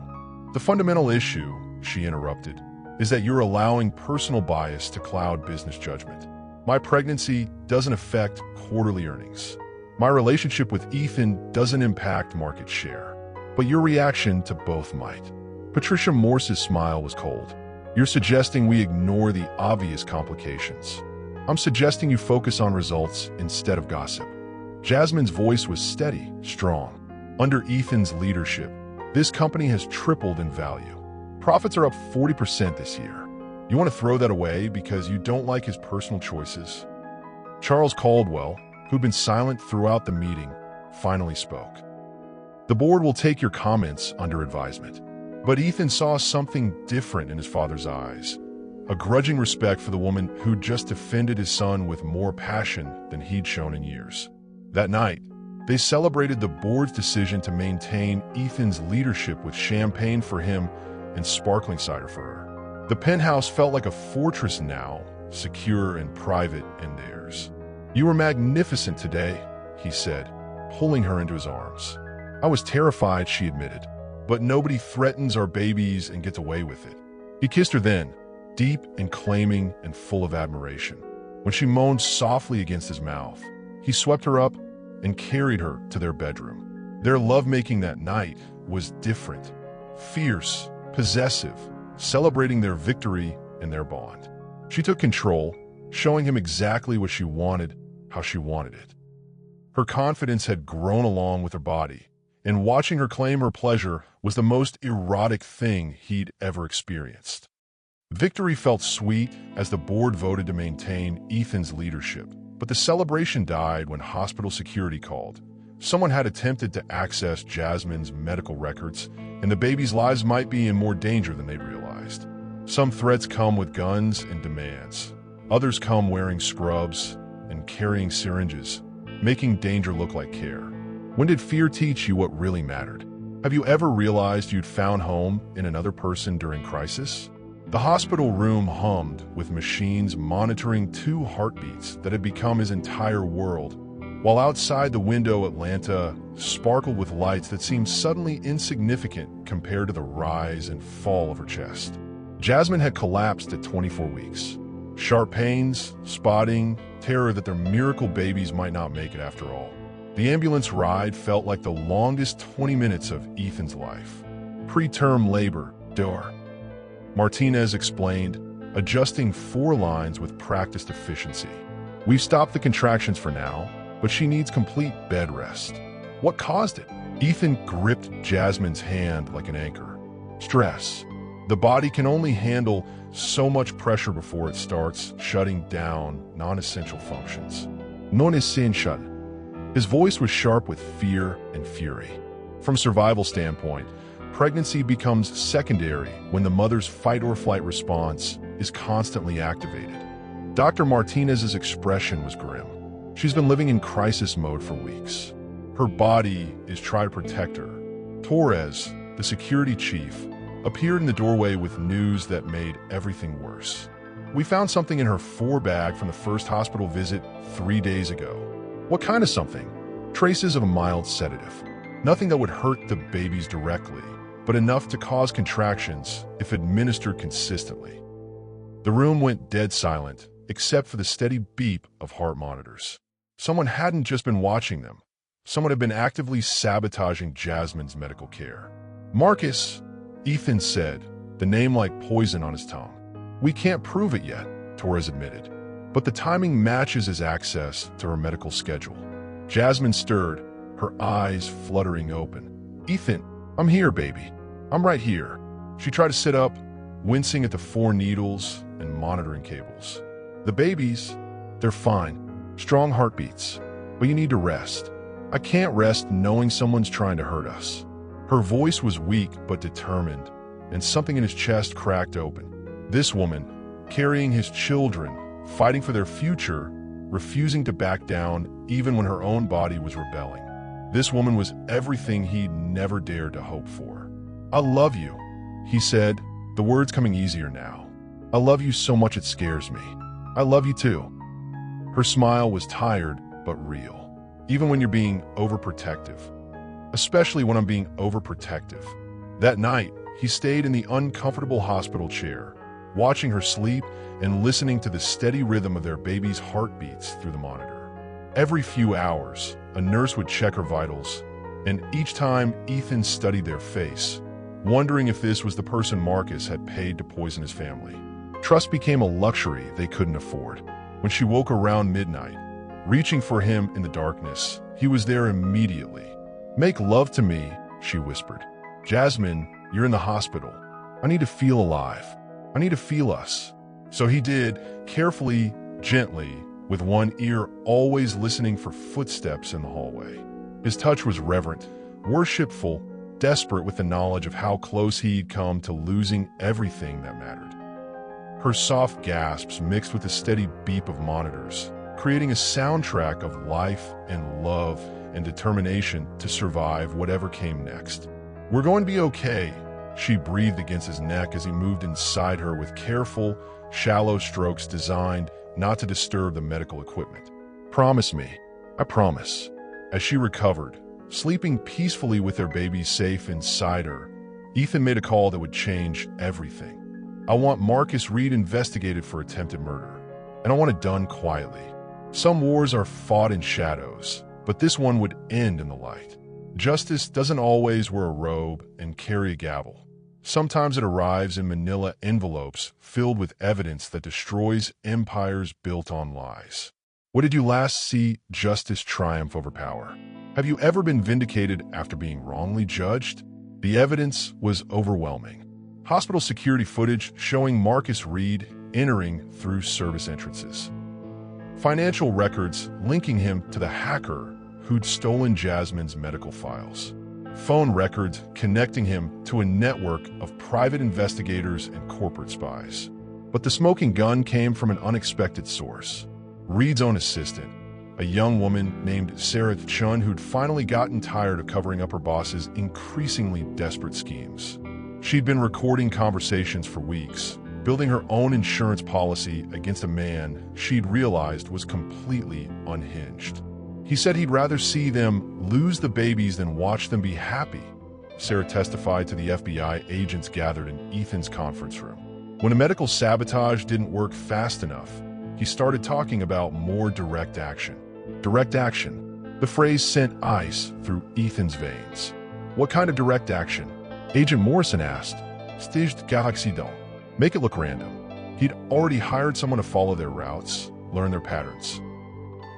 "The fundamental issue," she interrupted, "is that you're allowing personal bias to cloud business judgment. My pregnancy doesn't affect quarterly earnings. My relationship with Ethan doesn't impact market share. But your reaction to both might." Patricia Morse's smile was cold. You're suggesting we ignore the obvious complications. I'm suggesting you focus on results instead of gossip. Jasmine's voice was steady, strong. Under Ethan's leadership, this company has tripled in value. Profits are up 40% this year. You want to throw that away because you don't like his personal choices? Charles Caldwell, who'd been silent throughout the meeting, finally spoke. The board will take your comments under advisement. But Ethan saw something different in his father's eyes. A grudging respect for the woman who'd just defended his son with more passion than he'd shown in years. That night, they celebrated the board's decision to maintain Ethan's leadership with champagne for him and sparkling cider for her. The penthouse felt like a fortress now, secure and private and theirs. "You were magnificent today," he said, pulling her into his arms. "I was terrified," she admitted, "but nobody threatens our babies and gets away with it." He kissed her then, deep and claiming and full of admiration. When she moaned softly against his mouth, he swept her up and carried her to their bedroom. Their lovemaking that night was different, fierce, possessive, celebrating their victory and their bond. She took control, showing him exactly what she wanted, how she wanted it. Her confidence had grown along with her body, and watching her claim her pleasure was the most erotic thing he'd ever experienced. Victory felt sweet as the board voted to maintain Ethan's leadership, but the celebration died when hospital security called. Someone had attempted to access Jasmine's medical records, and the babies' lives might be in more danger than they'd realized. Some threats come with guns and demands. Others come wearing scrubs and carrying syringes, making danger look like care. When did fear teach you what really mattered? Have you ever realized you'd found home in another person during crisis? The hospital room hummed with machines monitoring 2 heartbeats that had become his entire world, while outside the window Atlanta sparkled with lights that seemed suddenly insignificant compared to the rise and fall of her chest. Jasmine had collapsed at 24 weeks. Sharp pains, spotting, terror that their miracle babies might not make it after all. The ambulance ride felt like the longest 20 minutes of Ethan's life. Preterm labor, door. Martinez explained, adjusting 4 lines with practiced efficiency. "We've stopped the contractions for now, but she needs complete bed rest." "What caused it?" Ethan gripped Jasmine's hand like an anchor. "Stress. The body can only handle so much pressure before it starts shutting down non-essential functions." Non-essential. His voice was sharp with fear and fury. From a survival standpoint, pregnancy becomes secondary when the mother's fight-or-flight response is constantly activated. Dr. Martinez's expression was grim. She's been living in crisis mode for weeks. Her body is trying to protect her. Torres, the security chief, appeared in the doorway with news that made everything worse. "We found something in her 4 bag from the first hospital visit 3 days ago." "What kind of something?" "Traces of a mild sedative. Nothing that would hurt the babies directly, but enough to cause contractions if administered consistently." The room went dead silent, except for the steady beep of heart monitors. Someone hadn't just been watching them. Someone had been actively sabotaging Jasmine's medical care. "Marcus," Ethan said, the name like poison on his tongue. "We can't prove it yet," Torres admitted, but the timing matches his access to her medical schedule. Jasmine stirred, her eyes fluttering open. "Ethan, I'm here, baby. I'm right here." She tried to sit up, wincing at the 4 needles and monitoring cables. "The babies, they're fine. Strong heartbeats. But you need to rest." "I can't rest knowing someone's trying to hurt us." Her voice was weak but determined, and something in his chest cracked open. This woman, carrying his children, fighting for their future, refusing to back down even when her own body was rebelling. This woman was everything he'd never dared to hope for. "I love you," he said, the words coming easier now. "I love you so much it scares me. I love you too." Her smile was tired but real. "Even when you're being overprotective. Especially when I'm being overprotective." That night, he stayed in the uncomfortable hospital chair, watching her sleep and listening to the steady rhythm of their baby's heartbeats through the monitor. Every few hours, a nurse would check her vitals, and each time Ethan studied their face, wondering if this was the person Marcus had paid to poison his family. Trust became a luxury they couldn't afford. When she woke around midnight, reaching for him in the darkness, he was there immediately. "Make love to me," she whispered. "Jasmine, you're in the hospital. I need to feel alive. I need to feel us." So he did, carefully, gently, with one ear always listening for footsteps in the hallway. His touch was reverent, worshipful, desperate with the knowledge of how close he'd come to losing everything that mattered. Her soft gasps mixed with the steady beep of monitors, creating a soundtrack of life and love and determination to survive whatever came next. "We're going to be okay," she breathed against his neck as he moved inside her with careful, shallow strokes designed not to disturb the medical equipment. "Promise me." "I promise." As she recovered, sleeping peacefully with their baby safe inside her, Ethan made a call that would change everything. "I want Marcus Reed investigated for attempted murder, and I want it done quietly. Some wars are fought in shadows, but this one would end in the light. Justice doesn't always wear a robe and carry a gavel. Sometimes it arrives in manila envelopes filled with evidence that destroys empires built on lies." When did you last see justice triumph over power? Have you ever been vindicated after being wrongly judged? The evidence was overwhelming. Hospital security footage showing Marcus Reed entering through service entrances. Financial records linking him to the hacker who'd stolen Jasmine's medical files. Phone records connecting him to a network of private investigators and corporate spies. But the smoking gun came from an unexpected source. Reed's own assistant, a young woman named Sarah Chun who'd finally gotten tired of covering up her boss's increasingly desperate schemes. She'd been recording conversations for weeks, building her own insurance policy against a man she'd realized was completely unhinged. He said he'd rather see them lose the babies than watch them be happy, Sarah testified to the FBI agents gathered in Ethan's conference room. When a medical sabotage didn't work fast enough, he started talking about more direct action. Direct action. The phrase sent ice through Ethan's veins. "What kind of direct action?" Agent Morrison asked. "Staged accident. Make it look random." He'd already hired someone to follow their routes, learn their patterns.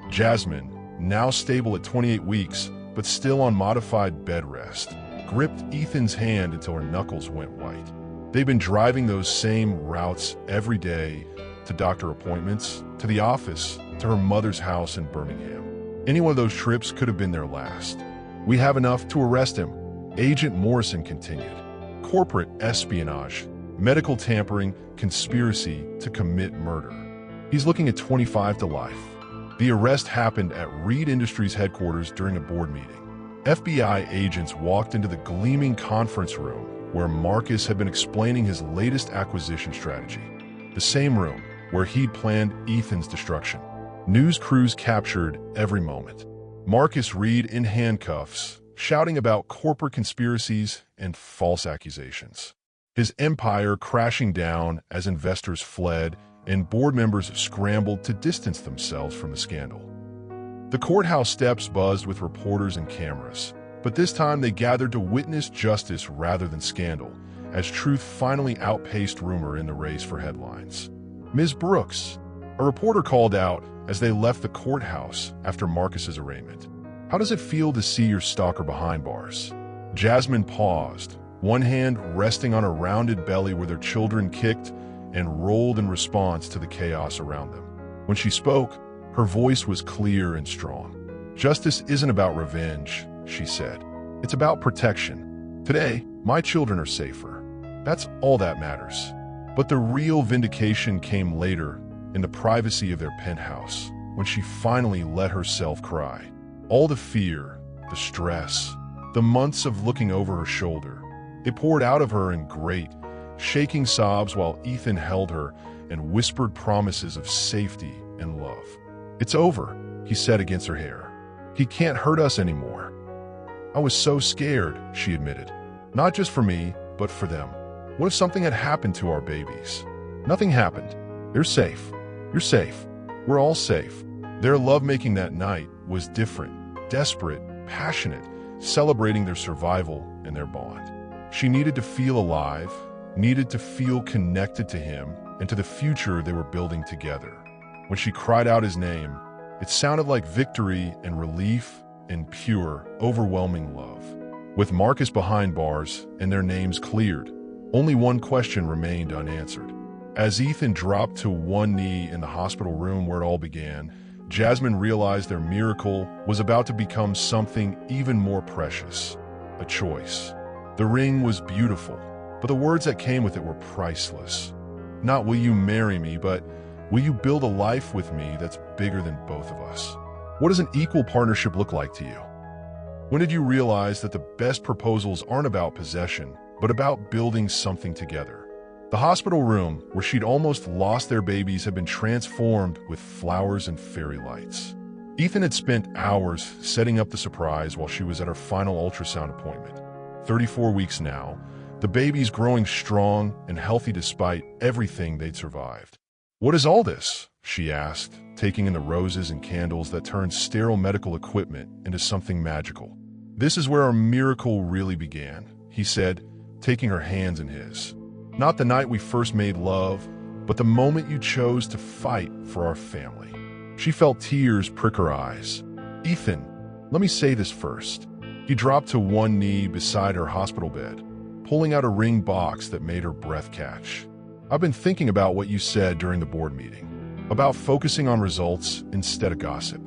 Jasmine, now stable at 28 weeks, but still on modified bed rest, gripped Ethan's hand until her knuckles went white. They'd been driving those same routes every day, to doctor appointments, to the office, to her mother's house in Birmingham. Any one of those trips could have been their last. "We have enough to arrest him," Agent Morrison continued. "Corporate espionage, medical tampering, conspiracy to commit murder. He's looking at 25 to life." The arrest happened at Reed Industries headquarters during a board meeting. FBI agents walked into the gleaming conference room where Marcus had been explaining his latest acquisition strategy. The same room where he'd planned Ethan's destruction. News crews captured every moment. Marcus Reed in handcuffs, shouting about corporate conspiracies and false accusations. His empire crashing down as investors fled and board members scrambled to distance themselves from the scandal. The courthouse steps buzzed with reporters and cameras, but this time they gathered to witness justice rather than scandal, as truth finally outpaced rumor in the race for headlines. "Ms. Brooks," a reporter called out as they left the courthouse after Marcus's arraignment. "How does it feel to see your stalker behind bars?" Jasmine paused, one hand resting on a rounded belly where their children kicked and rolled in response to the chaos around them. When she spoke, her voice was clear and strong. "Justice isn't about revenge," she said. "It's about protection. Today, my children are safer. That's all that matters." But the real vindication came later, in the privacy of their penthouse, when she finally let herself cry. All the fear, the stress, the months of looking over her shoulder, it poured out of her in great, shaking sobs while Ethan held her and whispered promises of safety and love. "It's over," he said against her hair. "He can't hurt us anymore." "I was so scared," she admitted. "Not just for me, but for them. What if something had happened to our babies?" "Nothing happened. They're safe. You're safe. We're all safe." Their lovemaking that night was different, desperate, passionate, celebrating their survival and their bond. She needed to feel alive, needed to feel connected to him and to the future they were building together. When she cried out his name, it sounded like victory and relief and pure, overwhelming love. With Marcus behind bars and their names cleared, only one question remained unanswered. As Ethan dropped to one knee in the hospital room where it all began, Jasmine realized their miracle was about to become something even more precious, a choice. The ring was beautiful, but the words that came with it were priceless. Not will you marry me, but will you build a life with me that's bigger than both of us? What does an equal partnership look like to you? When did you realize that the best proposals aren't about possession, but about building something together? The hospital room, where she'd almost lost their babies, had been transformed with flowers and fairy lights. Ethan had spent hours setting up the surprise while she was at her final ultrasound appointment. 34 weeks now, the baby's growing strong and healthy despite everything they'd survived. "What is all this?" she asked, taking in the roses and candles that turned sterile medical equipment into something magical. "This is where our miracle really began," he said, taking her hands in his. "Not the night we first made love, but the moment you chose to fight for our family." She felt tears prick her eyes. "Ethan, let me say this first." He dropped to one knee beside her hospital bed, pulling out a ring box that made her breath catch. "I've been thinking about what you said during the board meeting, about focusing on results instead of gossip,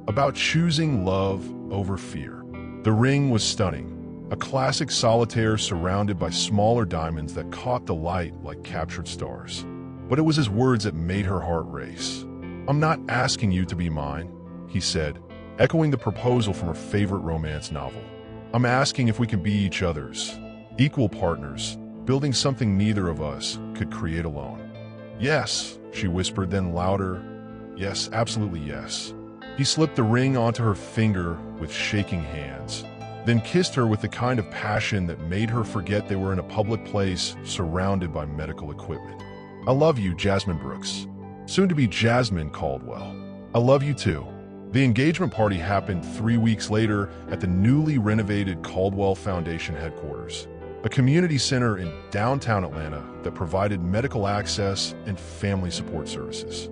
about choosing love over fear." The ring was stunning, a classic solitaire surrounded by smaller diamonds that caught the light like captured stars. But it was his words that made her heart race. "I'm not asking you to be mine," he said, echoing the proposal from her favorite romance novel. "I'm asking if we can be each other's, equal partners, building something neither of us could create alone." "Yes," she whispered, then louder, "Yes, absolutely yes." He slipped the ring onto her finger with shaking hands, then kissed her with the kind of passion that made her forget they were in a public place surrounded by medical equipment. "I love you, Jasmine Brooks. Soon to be Jasmine Caldwell. I love you too." The engagement party happened 3 weeks later at the newly renovated Caldwell Foundation headquarters, a community center in downtown Atlanta that provided medical access and family support services.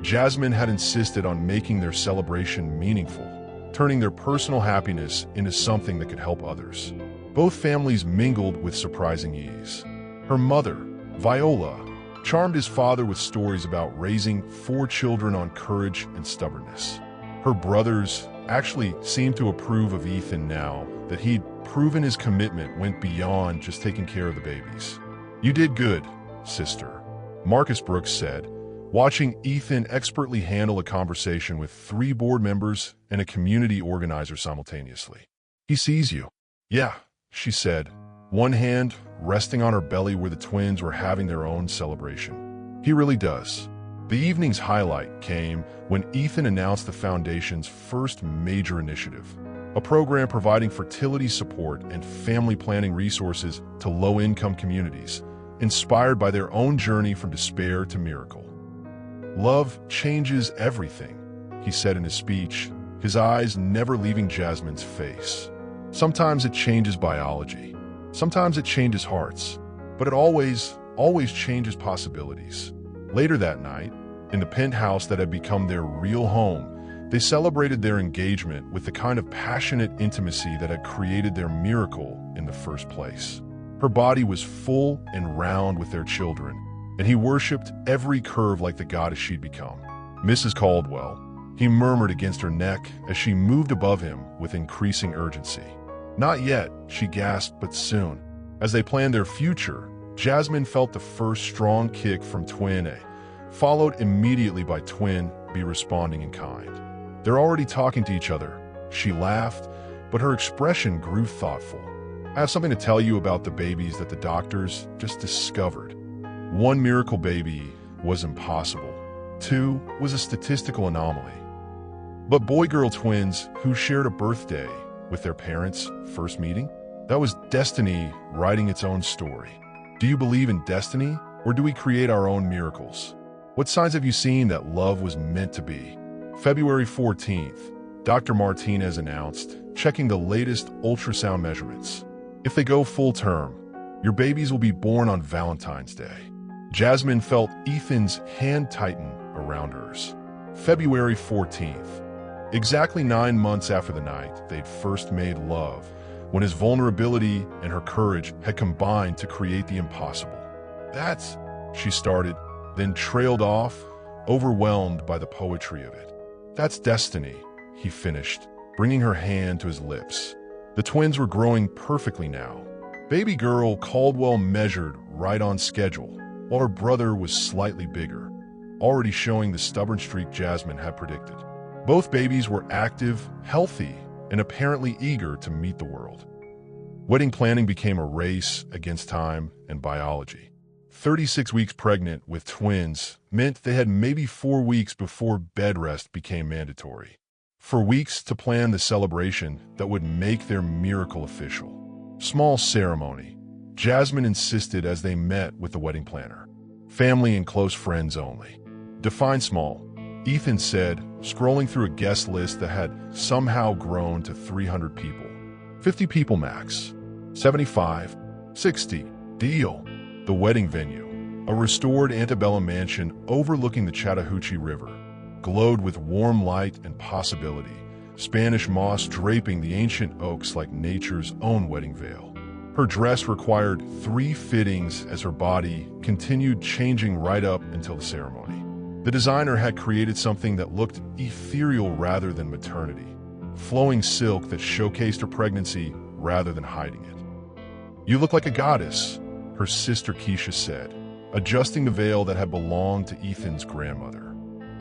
Jasmine had insisted on making their celebration meaningful, turning their personal happiness into something that could help others. Both families mingled with surprising ease. Her mother, Viola, charmed his father with stories about raising 4 children on courage and stubbornness. Her brothers actually seemed to approve of Ethan now that he'd proven his commitment went beyond just taking care of the babies. "You did good, sister," Marcus Brooks said, watching Ethan expertly handle a conversation with 3 board members and a community organizer simultaneously. "He sees you." "Yeah," she said, one hand resting on her belly where the twins were having their own celebration. "He really does." The evening's highlight came when Ethan announced the foundation's first major initiative, a program providing fertility support and family planning resources to low-income communities, inspired by their own journey from despair to miracle. "Love changes everything," he said in his speech, his eyes never leaving Jasmine's face. "Sometimes it changes biology, sometimes it changes hearts, but it always changes possibilities." Later that night, in the penthouse that had become their real home, they celebrated their engagement with the kind of passionate intimacy that had created their miracle in the first place. Her body was full and round with their children, and he worshipped every curve like the goddess she'd become. "Mrs. Caldwell," he murmured against her neck as she moved above him with increasing urgency. "Not yet," she gasped, "but soon." As they planned their future, Jasmine felt the first strong kick from Twin A, followed immediately by Twin B responding in kind. "They're already talking to each other." She laughed, but her expression grew thoughtful. "I have something to tell you about the babies that the doctors just discovered. 1 miracle baby was impossible. 2 was a statistical anomaly. But boy-girl twins who shared a birthday with their parents' first meeting? That was destiny writing its own story. Do you believe in destiny, or do we create our own miracles? What signs have you seen that love was meant to be?" February 14th, Dr. Martinez announced, checking the latest ultrasound measurements. If they go full term, your babies will be born on Valentine's Day. Jasmine felt Ethan's hand tighten around hers. February 14th. Exactly 9 months after the night they'd first made love, when his vulnerability and her courage had combined to create the impossible. That's, she started, then trailed off, overwhelmed by the poetry of it. That's destiny, he finished, bringing her hand to his lips. The twins were growing perfectly now. Baby girl Caldwell measured right on schedule, while her brother was slightly bigger, already showing the stubborn streak Jasmine had predicted. Both babies were active, healthy, and apparently eager to meet the world. Wedding planning became a race against time and biology. 36 weeks pregnant with twins meant they had maybe 4 weeks before bed rest became mandatory. 4 weeks to plan the celebration that would make their miracle official. Small ceremony, Jasmine insisted as they met with the wedding planner. Family and close friends only. Define small, Ethan said, scrolling through a guest list that had somehow grown to 300 people. 50 people max. 75. 60. Deal. The wedding venue, a restored antebellum mansion overlooking the Chattahoochee River, glowed with warm light and possibility, Spanish moss draping the ancient oaks like nature's own wedding veil. Her dress required 3 fittings as her body continued changing right up until the ceremony. The designer had created something that looked ethereal rather than maternity, flowing silk that showcased her pregnancy rather than hiding it. "You look like a goddess," her sister Keisha said, adjusting the veil that had belonged to Ethan's grandmother.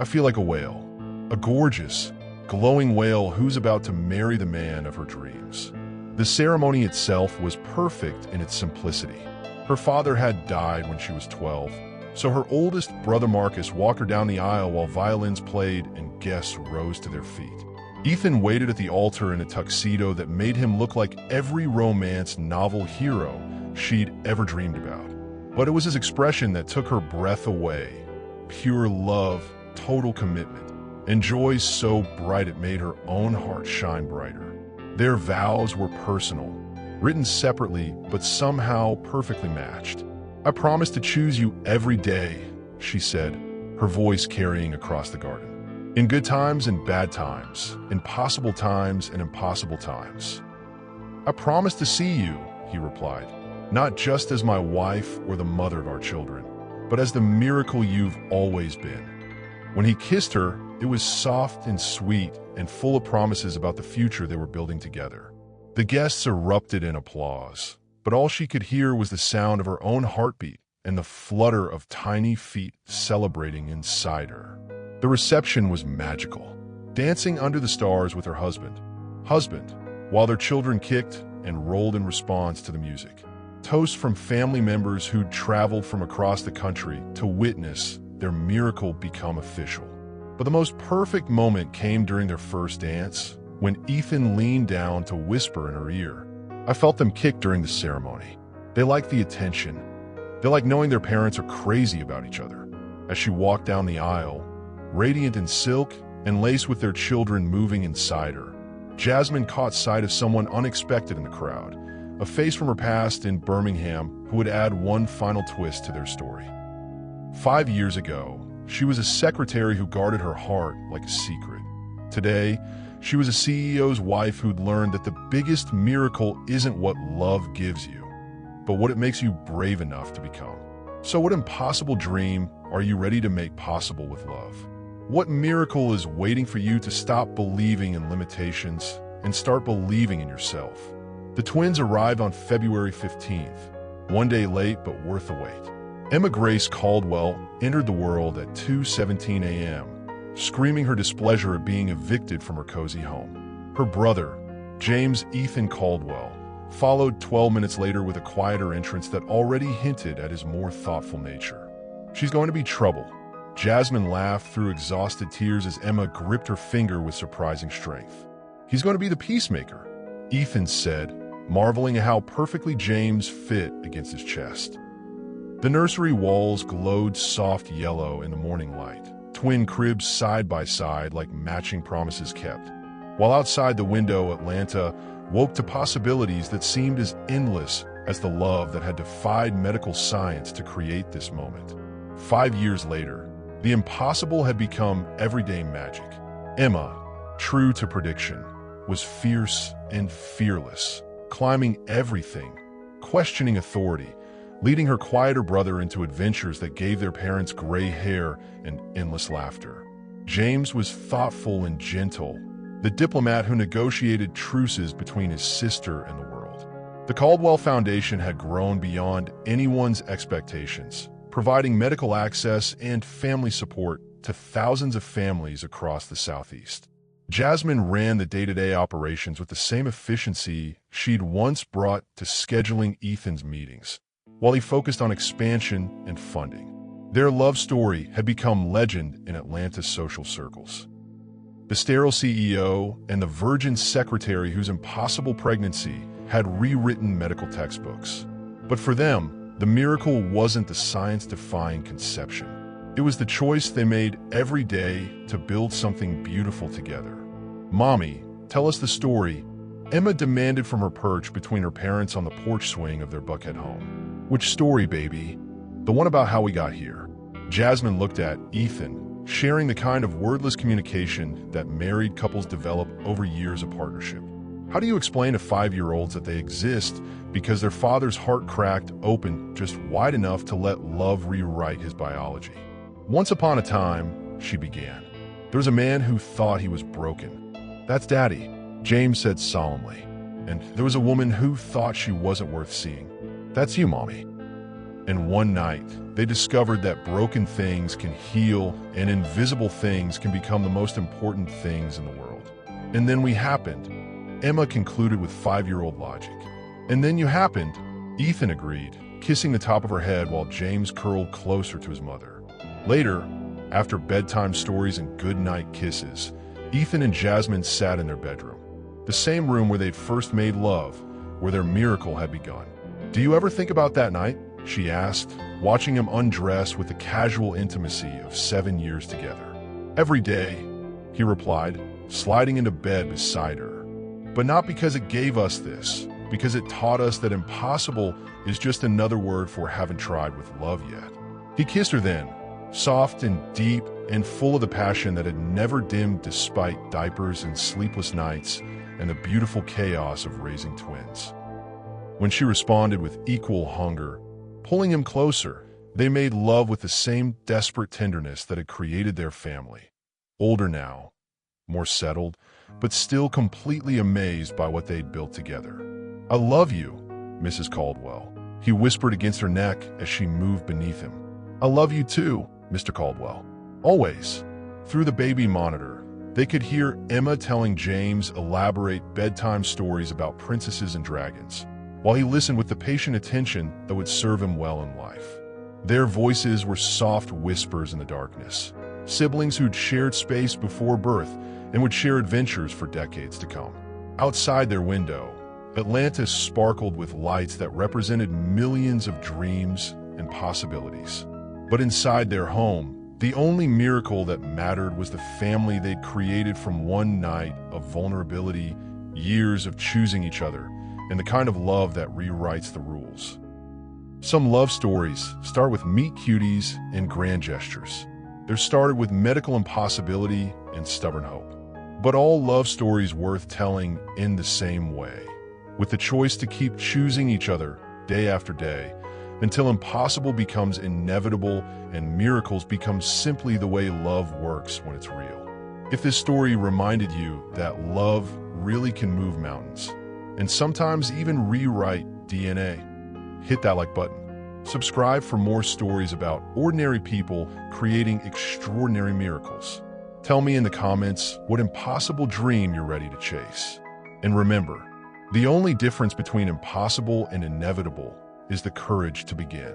"I feel like a whale, a gorgeous, glowing whale who's about to marry the man of her dreams." The ceremony itself was perfect in its simplicity. Her father had died when she was 12, so her oldest brother Marcus walked her down the aisle while violins played and guests rose to their feet. Ethan waited at the altar in a tuxedo that made him look like every romance novel hero she'd ever dreamed about. But it was his expression that took her breath away. Pure love, total commitment, and joy so bright it made her own heart shine brighter. Their vows were personal, written separately but somehow perfectly matched. "I promise to choose you every day," she said, her voice carrying across the garden. "In good times and bad times, in possible times and impossible times." "I promise to see you," he replied, "not just as my wife or the mother of our children, but as the miracle you've always been." When he kissed her, it was soft and sweet and full of promises about the future they were building together. The guests erupted in applause, but all she could hear was the sound of her own heartbeat and the flutter of tiny feet celebrating inside her. The reception was magical, dancing under the stars with her husband, while their children kicked and rolled in response to the music. Toasts from family members who'd traveled from across the country to witness their miracle become official. But the most perfect moment came during their first dance, when Ethan leaned down to whisper in her ear. "I felt them kick during the ceremony. They like the attention. They like knowing their parents are crazy about each other." As she walked down the aisle, radiant in silk and laced with their children moving inside her, Jasmine caught sight of someone unexpected in the crowd, a face from her past in Birmingham who would add one final twist to their story. 5 years ago, she was a secretary who guarded her heart like a secret. Today, she was a CEO's wife who'd learned that the biggest miracle isn't what love gives you, but what it makes you brave enough to become. So what impossible dream are you ready to make possible with love? What miracle is waiting for you to stop believing in limitations and start believing in yourself? The twins arrived on February 15th, one day late but worth the wait. Emma Grace Caldwell entered the world at 2:17 a.m., screaming her displeasure at being evicted from her cozy home. Her brother, James Ethan Caldwell, followed 12 minutes later with a quieter entrance that already hinted at his more thoughtful nature. "She's going to be trouble." Jasmine laughed through exhausted tears as Emma gripped her finger with surprising strength. "He's going to be the peacemaker," Ethan said, marveling at how perfectly James fit against his chest. The nursery walls glowed soft yellow in the morning light, twin cribs side by side like matching promises kept. While outside the window, Atlanta woke to possibilities that seemed as endless as the love that had defied medical science to create this moment. 5 years later, the impossible had become everyday magic. Emma, true to prediction, was fierce and fearless, climbing everything, questioning authority, leading her quieter brother into adventures that gave their parents gray hair and endless laughter. James was thoughtful and gentle, the diplomat who negotiated truces between his sister and the world. The Caldwell Foundation had grown beyond anyone's expectations, providing medical access and family support to thousands of families across the Southeast. Jasmine ran the day-to-day operations with the same efficiency she'd once brought to scheduling Ethan's meetings, while he focused on expansion and funding. Their love story had become legend in Atlanta's social circles. The sterile CEO and the virgin secretary whose impossible pregnancy had rewritten medical textbooks. But for them, the miracle wasn't the science-defying conception. It was the choice they made every day to build something beautiful together. "Mommy, tell us the story," Emma demanded from her perch between her parents on the porch swing of their Buckhead home. "Which story, baby?" "The one about how we got here." Jasmine looked at Ethan, sharing the kind of wordless communication that married couples develop over years of partnership. How do you explain to 5-year-olds that they exist because their father's heart cracked open just wide enough to let love rewrite his biology? "Once upon a time," she began, "there was a man who thought he was broken. That's Daddy," James said solemnly. "And there was a woman who thought she wasn't worth seeing. That's you, Mommy." And one night, they discovered that broken things can heal and invisible things can become the most important things in the world. "And then we happened," Emma concluded with 5-year-old logic. "And then you happened," Ethan agreed, kissing the top of her head while James curled closer to his mother. Later, after bedtime stories and goodnight kisses, Ethan and Jasmine sat in their bedroom, the same room where they'd first made love, where their miracle had begun. "Do you ever think about that night?" she asked, watching him undress with the casual intimacy of 7 years together. "Every day," he replied, sliding into bed beside her. "But not because it gave us this, because it taught us that impossible is just another word for haven't tried with love yet." He kissed her then, soft and deep and full of the passion that had never dimmed despite diapers and sleepless nights and the beautiful chaos of raising twins. When she responded with equal hunger, pulling him closer, they made love with the same desperate tenderness that had created their family. Older now, more settled, but still completely amazed by what they'd built together. "I love you, Mrs. Caldwell," he whispered against her neck as she moved beneath him. "I love you too, Mr. Caldwell. Always." Through the baby monitor, they could hear Emma telling James elaborate bedtime stories about princesses and dragons, while he listened with the patient attention that would serve him well in life. Their voices were soft whispers in the darkness, siblings who'd shared space before birth and would share adventures for decades to come. Outside their window, Atlanta sparkled with lights that represented millions of dreams and possibilities. But inside their home, the only miracle that mattered was the family they'd created from one night of vulnerability, years of choosing each other, and the kind of love that rewrites the rules. Some love stories start with meet cuties and grand gestures. They're started with medical impossibility and stubborn hope. But all love stories worth telling in the same way, with the choice to keep choosing each other day after day, until impossible becomes inevitable and miracles become simply the way love works when it's real. If this story reminded you that love really can move mountains, and sometimes even rewrite DNA, hit that like button. Subscribe for more stories about ordinary people creating extraordinary miracles. Tell me in the comments what impossible dream you're ready to chase. And remember, the only difference between impossible and inevitable is the courage to begin.